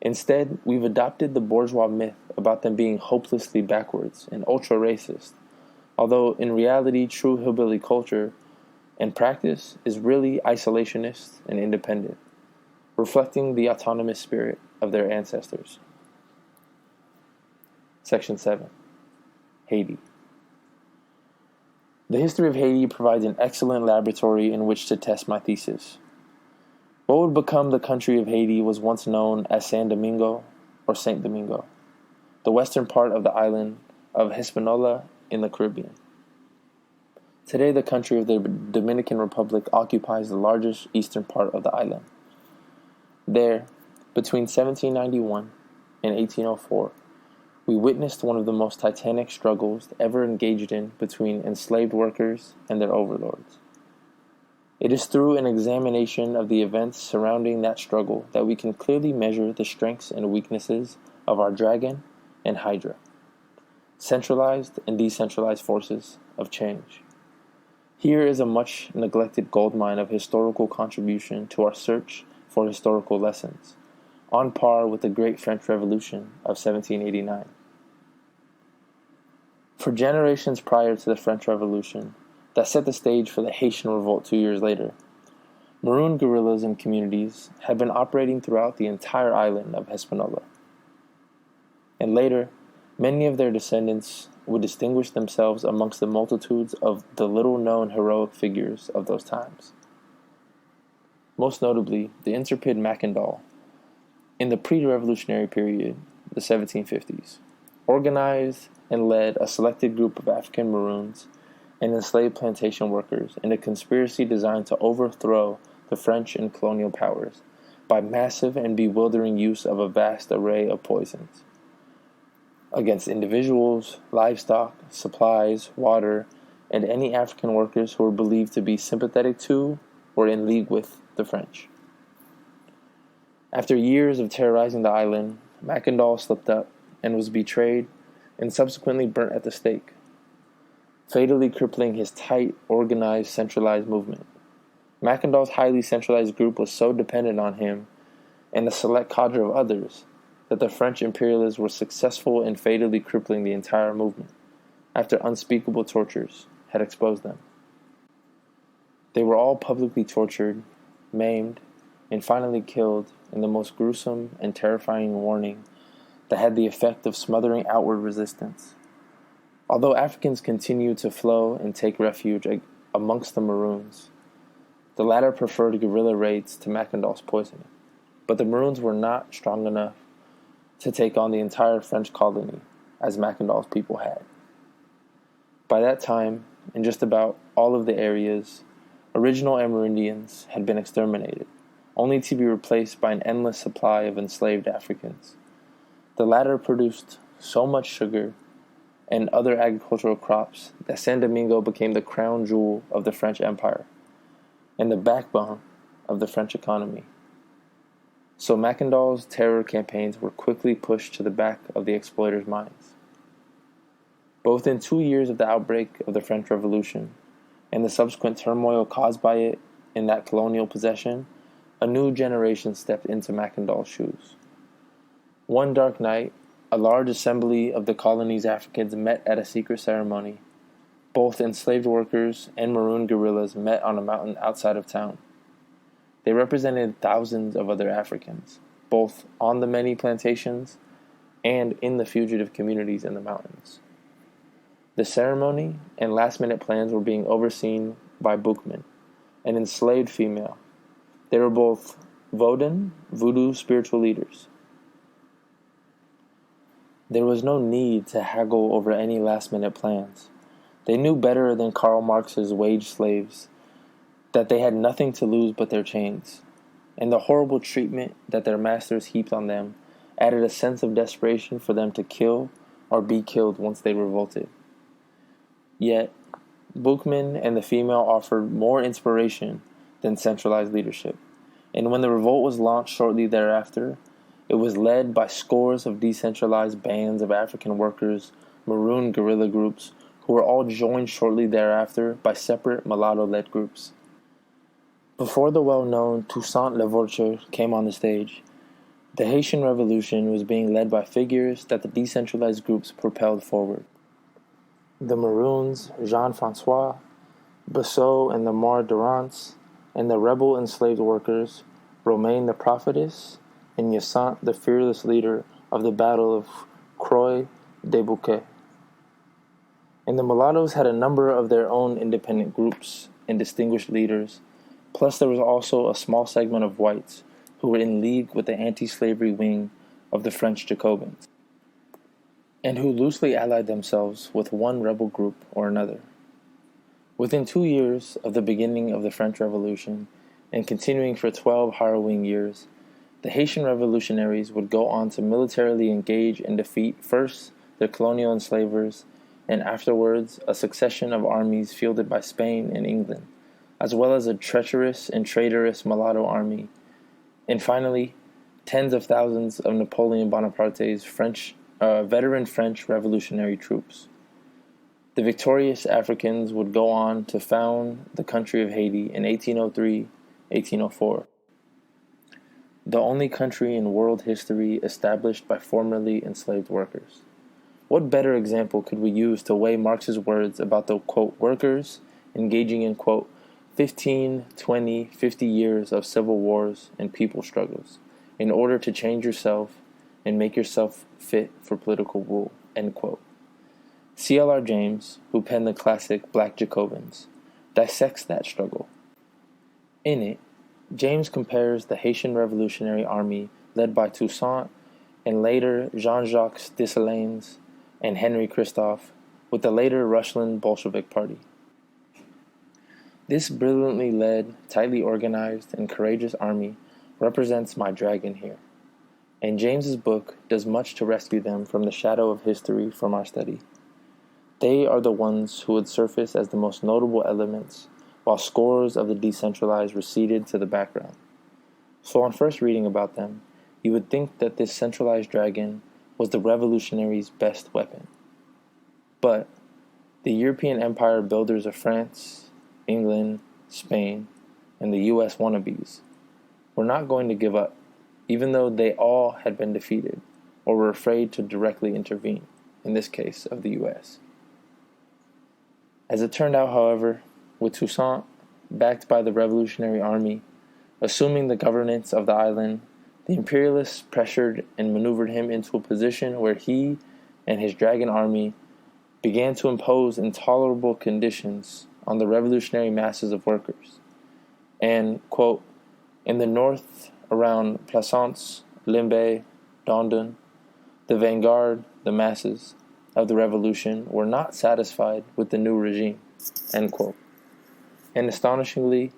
Instead, we've adopted the bourgeois myth about them being hopelessly backwards and ultra-racist, although in reality, true hillbilly culture and practice is really isolationist and independent, reflecting the autonomous spirit of their ancestors. Section 7. Haiti. The history of Haiti provides an excellent laboratory in which to test my thesis. What would become the country of Haiti was once known as San Domingo or Saint Domingo, the western part of the island of Hispaniola in the Caribbean. Today, the country of the Dominican Republic occupies the largest eastern part of the island. There, between 1791 and 1804, we witnessed one of the most titanic struggles ever engaged in between enslaved workers and their overlords. It is through an examination of the events surrounding that struggle that we can clearly measure the strengths and weaknesses of our dragon and hydra, centralized and decentralized forces of change. Here is a much neglected goldmine of historical contribution to our search for historical lessons, on par with the Great French Revolution of 1789. For generations prior to the French Revolution, that set the stage for the Haitian Revolt 2 years later, Maroon guerrillas and communities had been operating throughout the entire island of Hispaniola. And later, many of their descendants would distinguish themselves amongst the multitudes of the little-known heroic figures of those times. Most notably, the intrepid Mackandal, in the pre-revolutionary period, the 1750s, organized and led a selected group of African Maroons and enslaved plantation workers in a conspiracy designed to overthrow the French and colonial powers by massive and bewildering use of a vast array of poisons against individuals, livestock, supplies, water, and any African workers who were believed to be sympathetic to or in league with the French. After years of terrorizing the island, Mackandal slipped up and was betrayed and subsequently burnt at the stake, fatally crippling his tight, organized, centralized movement. Mackandal's highly centralized group was so dependent on him and a select cadre of others that the French imperialists were successful in fatally crippling the entire movement after unspeakable tortures had exposed them. They were all publicly tortured, maimed, and finally killed in the most gruesome and terrifying warning that had the effect of smothering outward resistance. Although Africans continued to flow and take refuge amongst the Maroons, the latter preferred guerrilla raids to Mackandal's poisoning, but the Maroons were not strong enough to take on the entire French colony as Mackandal's people had. By that time, in just about all of the areas, original Amerindians had been exterminated, only to be replaced by an endless supply of enslaved Africans. The latter produced so much sugar and other agricultural crops that San Domingo became the crown jewel of the French Empire and the backbone of the French economy. So Mackandal's terror campaigns were quickly pushed to the back of the exploiters' minds. But within 2 years of the outbreak of the French Revolution and the subsequent turmoil caused by it in that colonial possession, a new generation stepped into Mackandal's shoes. One dark night, a large assembly of the colony's Africans met at a secret ceremony. Both enslaved workers and Maroon guerrillas met on a mountain outside of town. They represented thousands of other Africans, both on the many plantations and in the fugitive communities in the mountains. The ceremony and last-minute plans were being overseen by Boukman, an enslaved female. They were both voodoo spiritual leaders. There was no need to haggle over any last-minute plans. They knew better than Karl Marx's wage slaves that they had nothing to lose but their chains, and the horrible treatment that their masters heaped on them added a sense of desperation for them to kill or be killed once they revolted. Yet, Boukman and the female offered more inspiration than centralized leadership, and when the revolt was launched shortly thereafter, it was led by scores of decentralized bands of African workers, Maroon guerrilla groups, who were all joined shortly thereafter by separate mulatto-led groups. Before the well-known Toussaint Louverture came on the stage, the Haitian Revolution was being led by figures that the decentralized groups propelled forward. The Maroons, Jean-Francois, Bissot and the Mar Durance, and the rebel enslaved workers, Romaine the Prophetess, and Yasant the fearless leader of the Battle of Croix des Bouquets. And the mulattoes had a number of their own independent groups and distinguished leaders. Plus, there was also a small segment of whites who were in league with the anti-slavery wing of the French Jacobins, and who loosely allied themselves with one rebel group or another. Within 2 years of the beginning of the French Revolution, and continuing for 12 harrowing years, the Haitian revolutionaries would go on to militarily engage and defeat first their colonial enslavers, and afterwards a succession of armies fielded by Spain and England, as well as a treacherous and traitorous mulatto army, and finally, tens of thousands of Napoleon Bonaparte's veteran French revolutionary troops. The victorious Africans would go on to found the country of Haiti in 1803-1804, the only country in world history established by formerly enslaved workers. What better example could we use to weigh Marx's words about the, quote, workers engaging in, quote, 15, 20, 50 years of civil wars and people struggles in order to change yourself and make yourself fit for political rule, end quote. C.L.R. James, who penned the classic Black Jacobins, dissects that struggle. In it, James compares the Haitian Revolutionary Army led by Toussaint and later Jean-Jacques Dessalines and Henry Christophe with the later Russian Bolshevik Party. This brilliantly led, tightly organized, and courageous army represents my dragon here, and James's book does much to rescue them from the shadow of history from our study. They are the ones who would surface as the most notable elements, while scores of the decentralized receded to the background. So on first reading about them, you would think that this centralized dragon was the revolutionaries' best weapon. But the European empire builders of France, England, Spain, and the U.S. wannabes were not going to give up, even though they all had been defeated or were afraid to directly intervene, in this case of the U.S. As it turned out, however, with Toussaint, backed by the Revolutionary Army, assuming the governance of the island, the imperialists pressured and maneuvered him into a position where he and his dragon army began to impose intolerable conditions on the revolutionary masses of workers. And, quote, in the north around Plaisance, Limbe, Dondon, the vanguard, the masses of the revolution were not satisfied with the new regime, end quote. And astonishingly,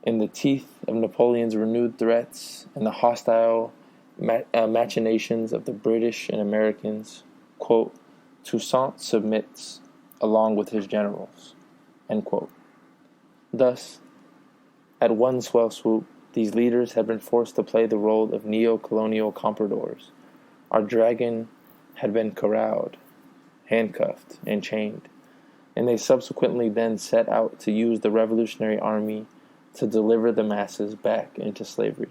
in the teeth of Napoleon's renewed threats and the hostile machinations of the British and Americans, quote, Toussaint submits along with his generals, end quote. Thus, at one swell swoop, these leaders had been forced to play the role of neo-colonial compradors. Our dragon had been corralled, handcuffed, and chained, and they subsequently then set out to use the Revolutionary Army to deliver the masses back into slavery.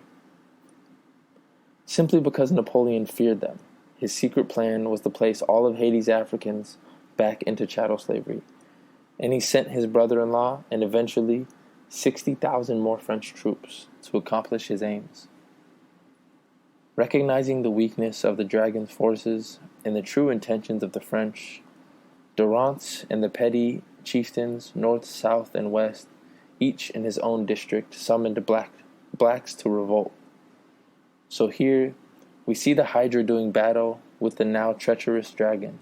Simply because Napoleon feared them, his secret plan was to place all of Haiti's Africans back into chattel slavery, and he sent his brother-in-law and eventually 60,000 more French troops to accomplish his aims. Recognizing the weakness of the dragon's forces and the true intentions of the French, Durant and the petty chieftains, north, south, and west, each in his own district, summoned blacks to revolt. So here we see the Hydra doing battle with the now treacherous dragon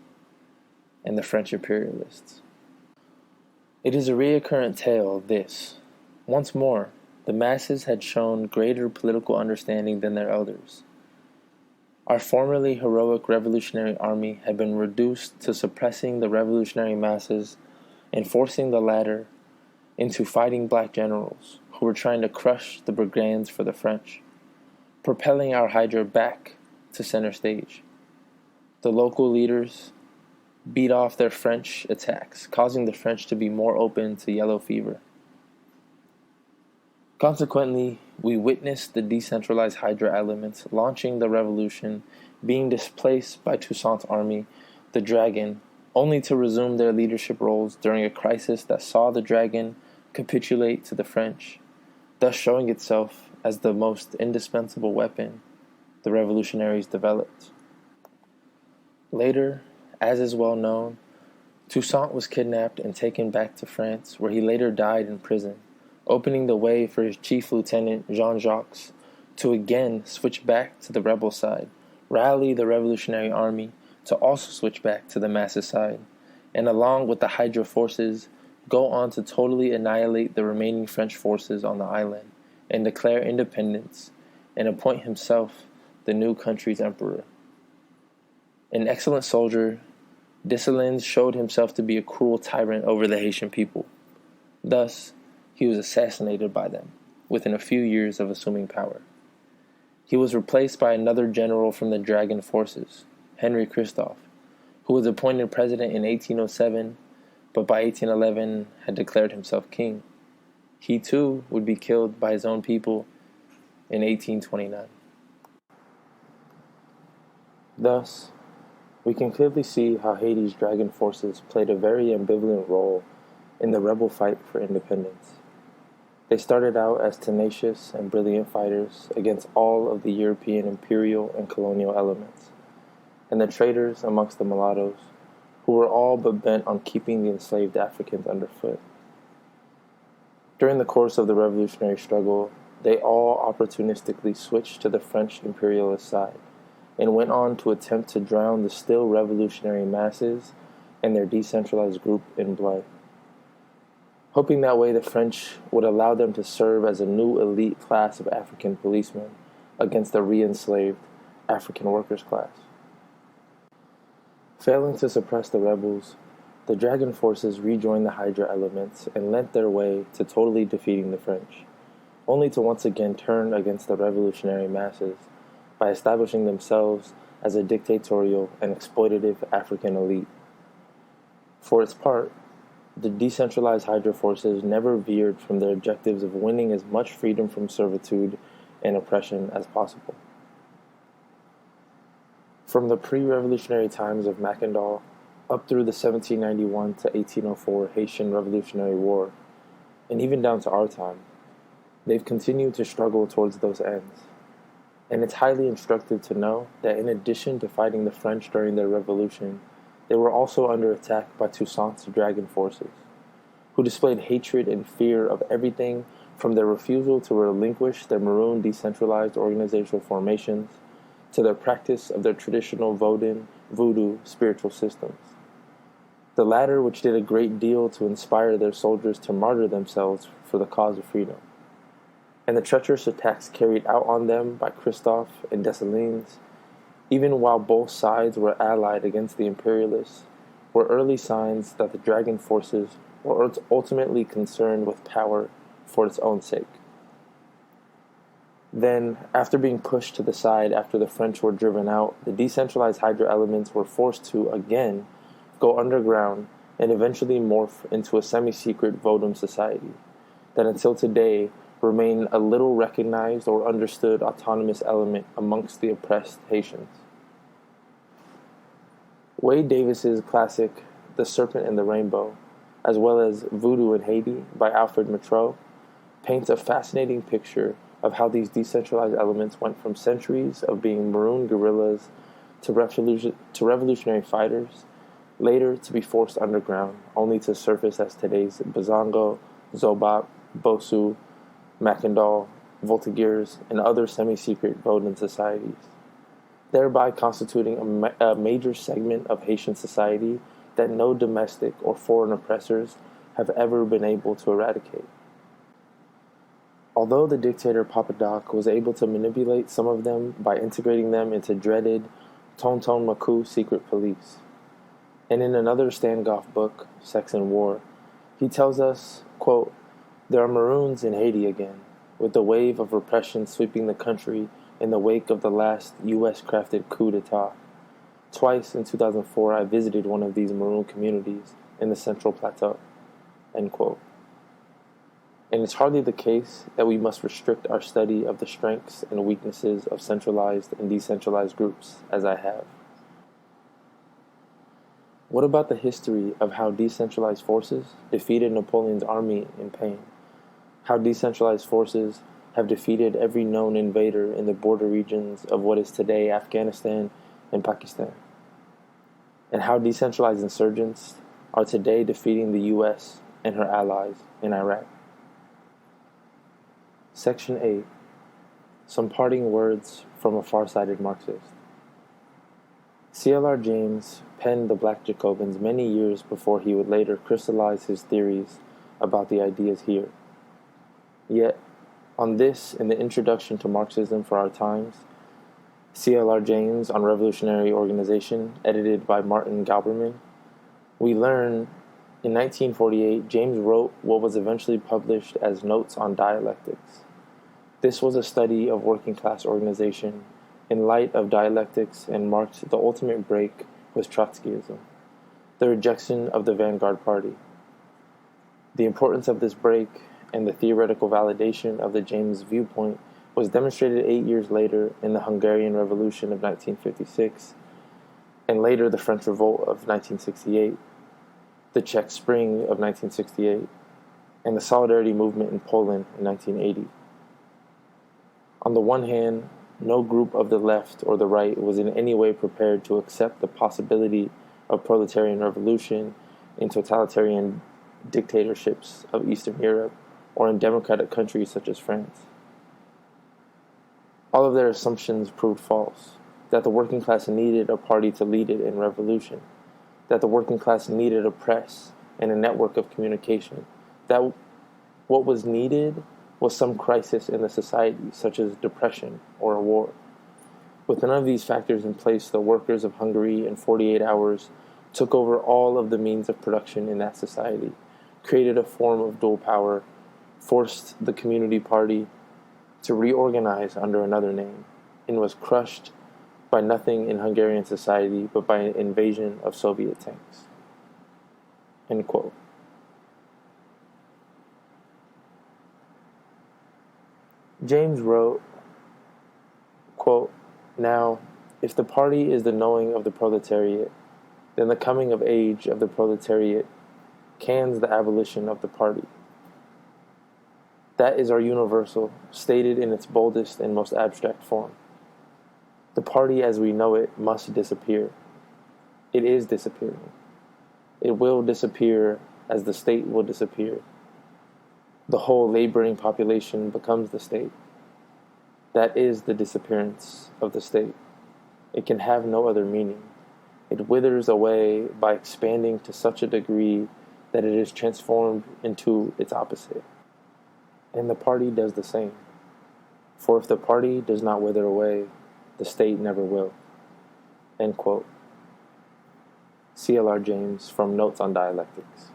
and the French imperialists. It is a recurrent tale, this. Once more, the masses had shown greater political understanding than their elders. Our formerly heroic revolutionary army had been reduced to suppressing the revolutionary masses and forcing the latter into fighting black generals who were trying to crush the brigands for the French, propelling our Hydra back to center stage. The local leaders beat off their French attacks, causing the French to be more open to yellow fever. Consequently, we witnessed the decentralized Hydra elements launching the revolution, being displaced by Toussaint's army, the Dragon, only to resume their leadership roles during a crisis that saw the Dragon capitulate to the French, thus showing itself as the most indispensable weapon the revolutionaries developed. Later, as is well known, Toussaint was kidnapped and taken back to France, where he later died in prison, opening the way for his chief lieutenant, Jean-Jacques, to again switch back to the rebel side, rally the revolutionary army to also switch back to the masses side, and along with the Hydra forces, go on to totally annihilate the remaining French forces on the island and declare independence and appoint himself the new country's emperor. An excellent soldier, Dessalines showed himself to be a cruel tyrant over the Haitian people. Thus, he was assassinated by them within a few years of assuming power. He was replaced by another general from the Dragon forces, Henry Christophe, who was appointed president in 1807, but by 1811 had declared himself king. He too would be killed by his own people in 1829. Thus, we can clearly see how Haiti's Dragon forces played a very ambivalent role in the rebel fight for independence. They started out as tenacious and brilliant fighters against all of the European imperial and colonial elements, and the traders amongst the mulattoes, who were all but bent on keeping the enslaved Africans underfoot. During the course of the revolutionary struggle, they all opportunistically switched to the French imperialist side and went on to attempt to drown the still revolutionary masses and their decentralized group in blood, hoping that way the French would allow them to serve as a new elite class of African policemen against the re-enslaved African workers' class. Failing to suppress the rebels, the Dragon forces rejoined the Hydra elements and lent their way to totally defeating the French, only to once again turn against the revolutionary masses by establishing themselves as a dictatorial and exploitative African elite. For its part, the decentralized Hydra forces never veered from their objectives of winning as much freedom from servitude and oppression as possible. From the pre-revolutionary times of Mackendal up through the 1791 to 1804 Haitian Revolutionary War, and even down to our time, they've continued to struggle towards those ends. And it's highly instructive to know that in addition to fighting the French during their revolution, they were also under attack by Toussaint's Dragon forces, who displayed hatred and fear of everything from their refusal to relinquish their Maroon decentralized organizational formations to their practice of their traditional voodoo spiritual systems. The latter which did a great deal to inspire their soldiers to martyr themselves for the cause of freedom. And the treacherous attacks carried out on them by Christophe and Dessalines, even while both sides were allied against the imperialists, were early signs that the Dragon forces were ultimately concerned with power for its own sake. Then, after being pushed to the side after the French were driven out, the decentralized Hydra elements were forced to, again, go underground and eventually morph into a semi-secret Vodun society that until today remain a little recognized or understood autonomous element amongst the oppressed Haitians. Wade Davis's classic The Serpent and the Rainbow, as well as Voodoo in Haiti by Alfred Matreau, paints a fascinating picture of how these decentralized elements went from centuries of being maroon guerrillas to revolutionary fighters, later to be forced underground, only to surface as today's Bazongo, Zobop, Bosu, Mackendal, Voltigeurs, and other semi-secret Vodun societies, thereby constituting a major segment of Haitian society that no domestic or foreign oppressors have ever been able to eradicate. Although the dictator Papa Doc was able to manipulate some of them by integrating them into dreaded Tonton Macoute secret police, and in another Stan Goff book, Sex and War, he tells us, quote, "There are Maroons in Haiti again, with the wave of repression sweeping the country in the wake of the last U.S.-crafted coup d'etat. Twice in 2004, I visited one of these Maroon communities in the Central Plateau." End quote. And it's hardly the case that we must restrict our study of the strengths and weaknesses of centralized and decentralized groups, as I have. What about the history of how decentralized forces defeated Napoleon's army in Pain? How decentralized forces have defeated every known invader in the border regions of what is today Afghanistan and Pakistan? And how decentralized insurgents are today defeating the U.S. and her allies in Iraq? Section 8. Some parting words from a far-sighted Marxist. C.L.R. James penned the Black Jacobins many years before he would later crystallize his theories about the ideas here. Yet, on this, in the Introduction to Marxism for Our Times, C.L.R. James on Revolutionary Organization, edited by Martin Galberman, we learn in 1948 James wrote what was eventually published as Notes on Dialectics. This was a study of working-class organization in light of dialectics and marked the ultimate break with Trotskyism, the rejection of the vanguard party. The importance of this break and the theoretical validation of the James viewpoint was demonstrated 8 years later in the Hungarian Revolution of 1956, and later the French Revolt of 1968, the Czech Spring of 1968, and the Solidarity movement in Poland in 1980. On the one hand, no group of the left or the right was in any way prepared to accept the possibility of proletarian revolution in totalitarian dictatorships of Eastern Europe or in democratic countries such as France. All of their assumptions proved false, that the working class needed a party to lead it in revolution, that the working class needed a press and a network of communication, that what was needed was some crisis in the society, such as depression or a war. With none of these factors in place, the workers of Hungary in 48 hours took over all of the means of production in that society, created a form of dual power, forced the Community Party to reorganize under another name, and was crushed by nothing in Hungarian society but by an invasion of Soviet tanks. End quote. James wrote, quote, "Now, if the party is the knowing of the proletariat, then the coming of age of the proletariat cans the abolition of the party. That is our universal, stated in its boldest and most abstract form. The party as we know it must disappear. It is disappearing. It will disappear as the state will disappear. The whole laboring population becomes the state. That is the disappearance of the state. It can have no other meaning. It withers away by expanding to such a degree that it is transformed into its opposite. And the party does the same. For if the party does not wither away, the state never will." End quote. C.L.R. James from Notes on Dialectics.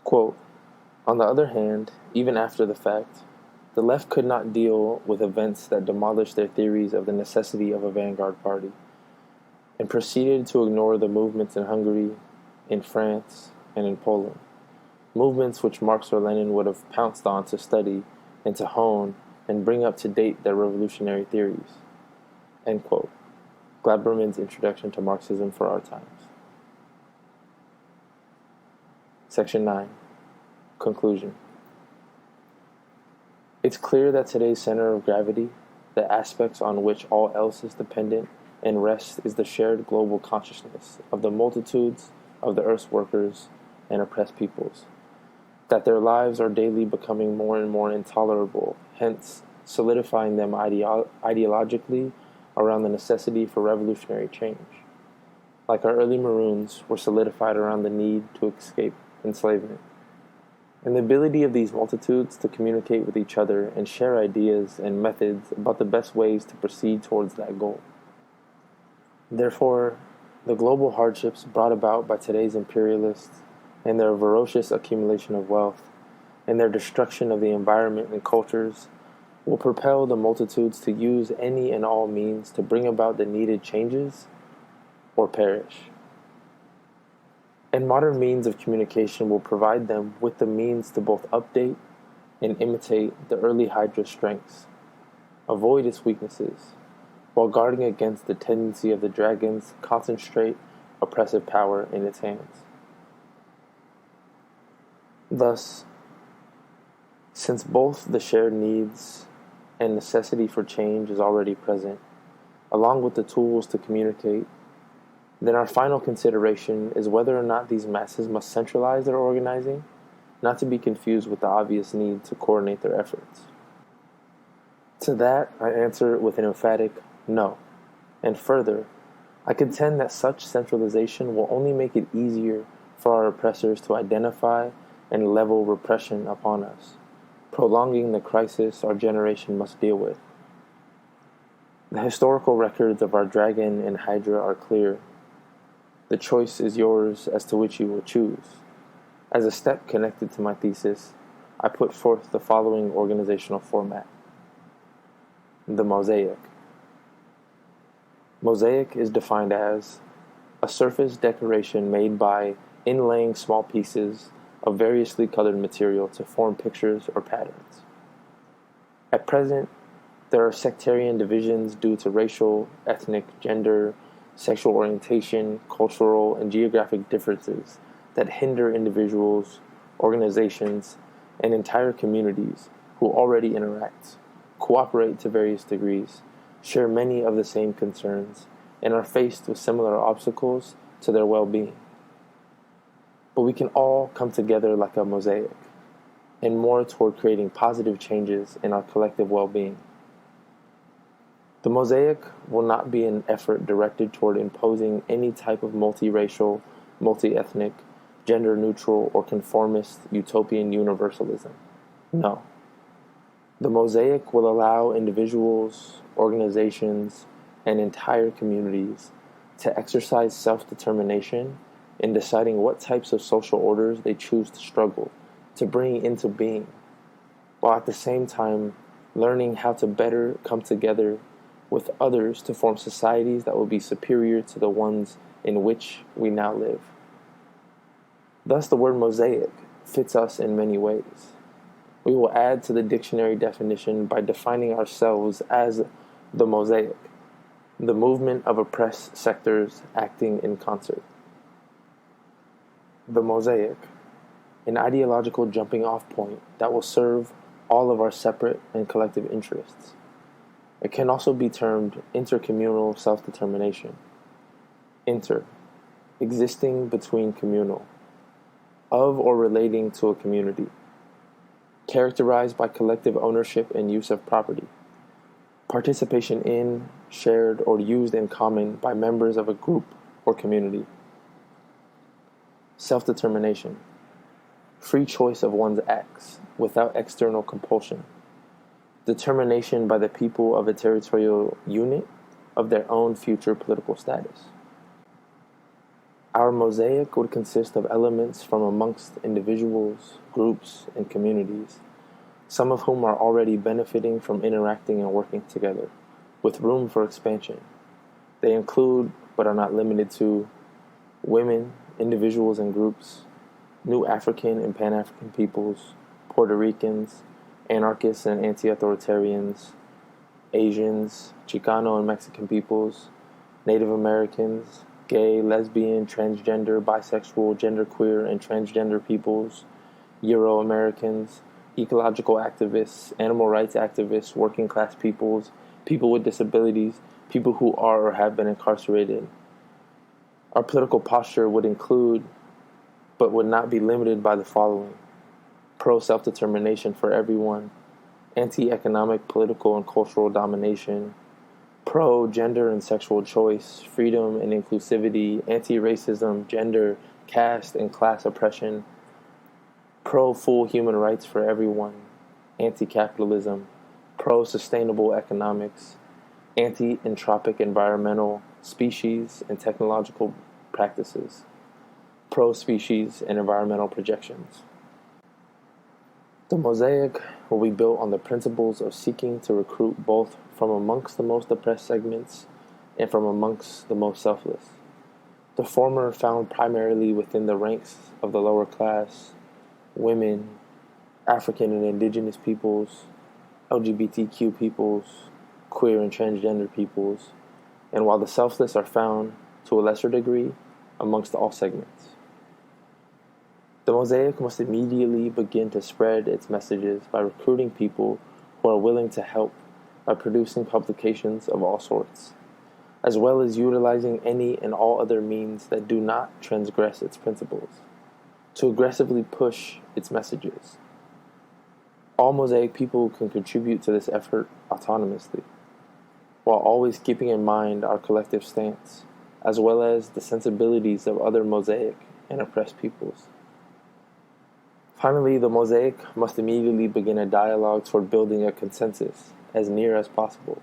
Quote, "On the other hand, even after the fact, the left could not deal with events that demolished their theories of the necessity of a vanguard party, and proceeded to ignore the movements in Hungary, in France, and in Poland, movements which Marx or Lenin would have pounced on to study and to hone and bring up to date their revolutionary theories." End quote. Gladberman's Introduction to Marxism for Our Times. Section 9. Conclusion. It's clear that today's center of gravity, the aspects on which all else is dependent and rests, is the shared global consciousness of the multitudes of the earth's workers and oppressed peoples, that their lives are daily becoming more and more intolerable, hence solidifying them ideologically around the necessity for revolutionary change. Like our early Maroons were solidified around the need to escape enslavement. And the ability of these multitudes to communicate with each other and share ideas and methods about the best ways to proceed towards that goal. Therefore, the global hardships brought about by today's imperialists and their ferocious accumulation of wealth and their destruction of the environment and cultures will propel the multitudes to use any and all means to bring about the needed changes or perish. And modern means of communication will provide them with the means to both update and imitate the early Hydra's strengths, avoid its weaknesses, while guarding against the tendency of the dragons to concentrate oppressive power in its hands. Thus, since both the shared needs and necessity for change is already present, along with the tools to communicate, then our final consideration is whether or not these masses must centralize their organizing, not to be confused with the obvious need to coordinate their efforts. To that, I answer with an emphatic no. And further, I contend that such centralization will only make it easier for our oppressors to identify and level repression upon us, prolonging the crisis our generation must deal with. The historical records of our dragon and hydra are clear. The choice is yours as to which you will choose. As a step connected to my thesis, I put forth the following organizational format. The Mosaic. Mosaic is defined as a surface decoration made by inlaying small pieces of variously colored material to form pictures or patterns. At present, there are sectarian divisions due to racial, ethnic, gender, sexual orientation, cultural, and geographic differences that hinder individuals, organizations, and entire communities who already interact, cooperate to various degrees, share many of the same concerns, and are faced with similar obstacles to their well-being. But we can all come together like a mosaic, and more toward creating positive changes in our collective well-being. The mosaic will not be an effort directed toward imposing any type of multiracial, multi-ethnic, gender-neutral, or conformist utopian universalism. No. The mosaic will allow individuals, organizations, and entire communities to exercise self-determination in deciding what types of social orders they choose to struggle to bring into being, while at the same time learning how to better come together with others to form societies that will be superior to the ones in which we now live. Thus, the word mosaic fits us in many ways. We will add to the dictionary definition by defining ourselves as the mosaic, the movement of oppressed sectors acting in concert. The mosaic, an ideological jumping-off point that will serve all of our separate and collective interests. It can also be termed intercommunal self-determination. Inter, existing between communal, of or relating to a community, characterized by collective ownership and use of property, participation in, shared, or used in common by members of a group or community. Self-determination, free choice of one's acts without external compulsion, determination by the people of a territorial unit of their own future political status. Our mosaic would consist of elements from amongst individuals, groups, and communities, some of whom are already benefiting from interacting and working together, with room for expansion. They include, but are not limited to, women, individuals and groups, new African and Pan-African peoples, Puerto Ricans, anarchists and anti-authoritarians, Asians, Chicano and Mexican peoples, Native Americans, gay, lesbian, transgender, bisexual, genderqueer, and transgender peoples, Euro-Americans, ecological activists, animal rights activists, working class peoples, people with disabilities, people who are or have been incarcerated. Our political posture would include, but would not be limited by the following: pro-self-determination for everyone, anti-economic, political, and cultural domination, pro-gender and sexual choice, freedom and inclusivity, anti-racism, gender, caste, and class oppression, pro-full human rights for everyone, anti-capitalism, pro-sustainable economics, anti-entropic environmental, species, and technological practices, pro-species and environmental projections. The mosaic will be built on the principles of seeking to recruit both from amongst the most oppressed segments and from amongst the most selfless. The former found primarily within the ranks of the lower class, women, African and indigenous peoples, LGBTQ peoples, queer and transgender peoples, and while the selfless are found, to a lesser degree, amongst all segments. The mosaic must immediately begin to spread its messages by recruiting people who are willing to help by producing publications of all sorts, as well as utilizing any and all other means that do not transgress its principles, to aggressively push its messages. All mosaic people can contribute to this effort autonomously, while always keeping in mind our collective stance, as well as the sensibilities of other mosaic and oppressed peoples. Finally, the mosaic must immediately begin a dialogue toward building a consensus, as near as possible,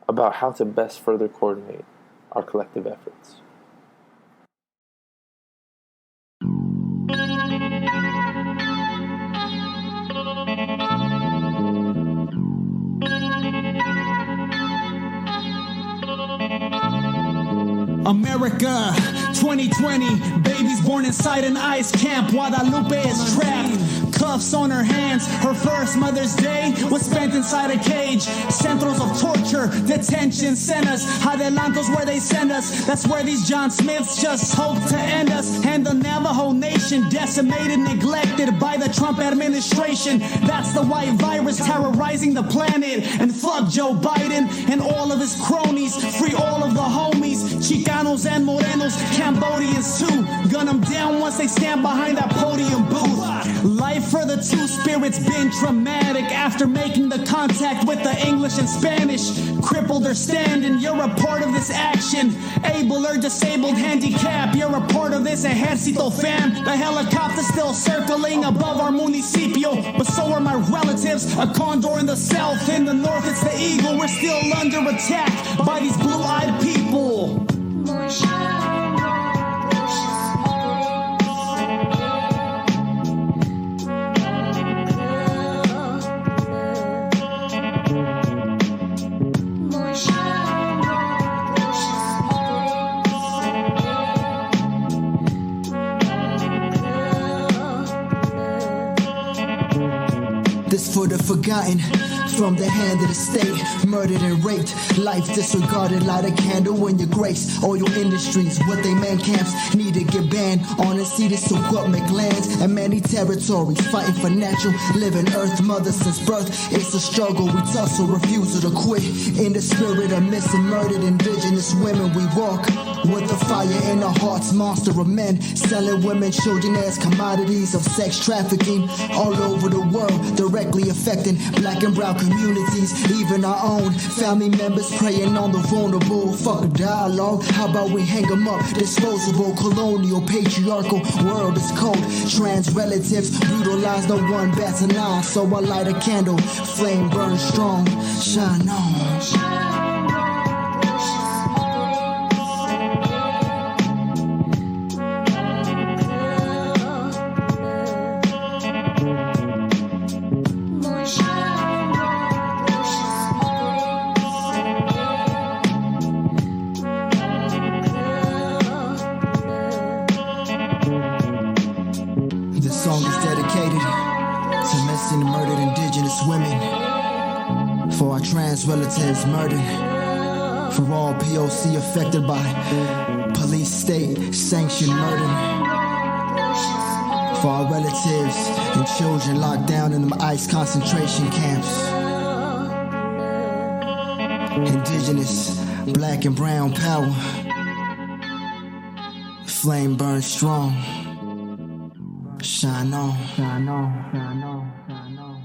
about how to best further coordinate our collective efforts. America 2020, babies born inside an ice camp. Guadalupe is trapped. cuffs on her hands. Her first Mother's Day was spent inside a cage. Centros of torture, detention centers, adelantos where they send us. That's where these John Smiths just hope to end us. And the Navajo Nation decimated, neglected by the Trump administration. That's the white virus terrorizing the planet. And fuck Joe Biden and all of his cronies. Free all of the homies, Chicanos and Morenos, Cambodians too. Gun them down once they stand behind that podium booth. Life for the two-spirit's been traumatic. After making the contact with the English and Spanish, crippled or standing, you're a part of this action. Able or disabled, handicap, you're a part of this ejército fam. The helicopter's still circling above our municipio, but so are my relatives. A condor in the south, in the north it's the eagle. We're still under attack by these blue-eyed people. This for the forgotten, from the hand of the state, murdered and raped, life disregarded. Light a candle in your grace. Oil industries, what they man camps need to get banned. Honesty to soak up McLands and many territories, fighting for natural living earth. Mother since birth, it's a struggle. We tussle, refusal to quit. In the spirit of missing murdered indigenous women, we walk with the fire in our hearts. Monster of men selling women, children as commodities of sex trafficking all over the world, directly affecting black and brown communities, even our own family members preying on the vulnerable. Fuck a dialogue, how about we hang them up? Disposable, colonial, patriarchal world is cold. Trans relatives brutalized, no one bats an eye. So I light a candle, flame burns strong, shine on. For our trans relatives murdered, for all POC affected by police state sanctioned murder, for our relatives and children locked down in them ICE concentration camps, indigenous, black and brown power, flame burns strong, shine on, shine on, shine on, shine on.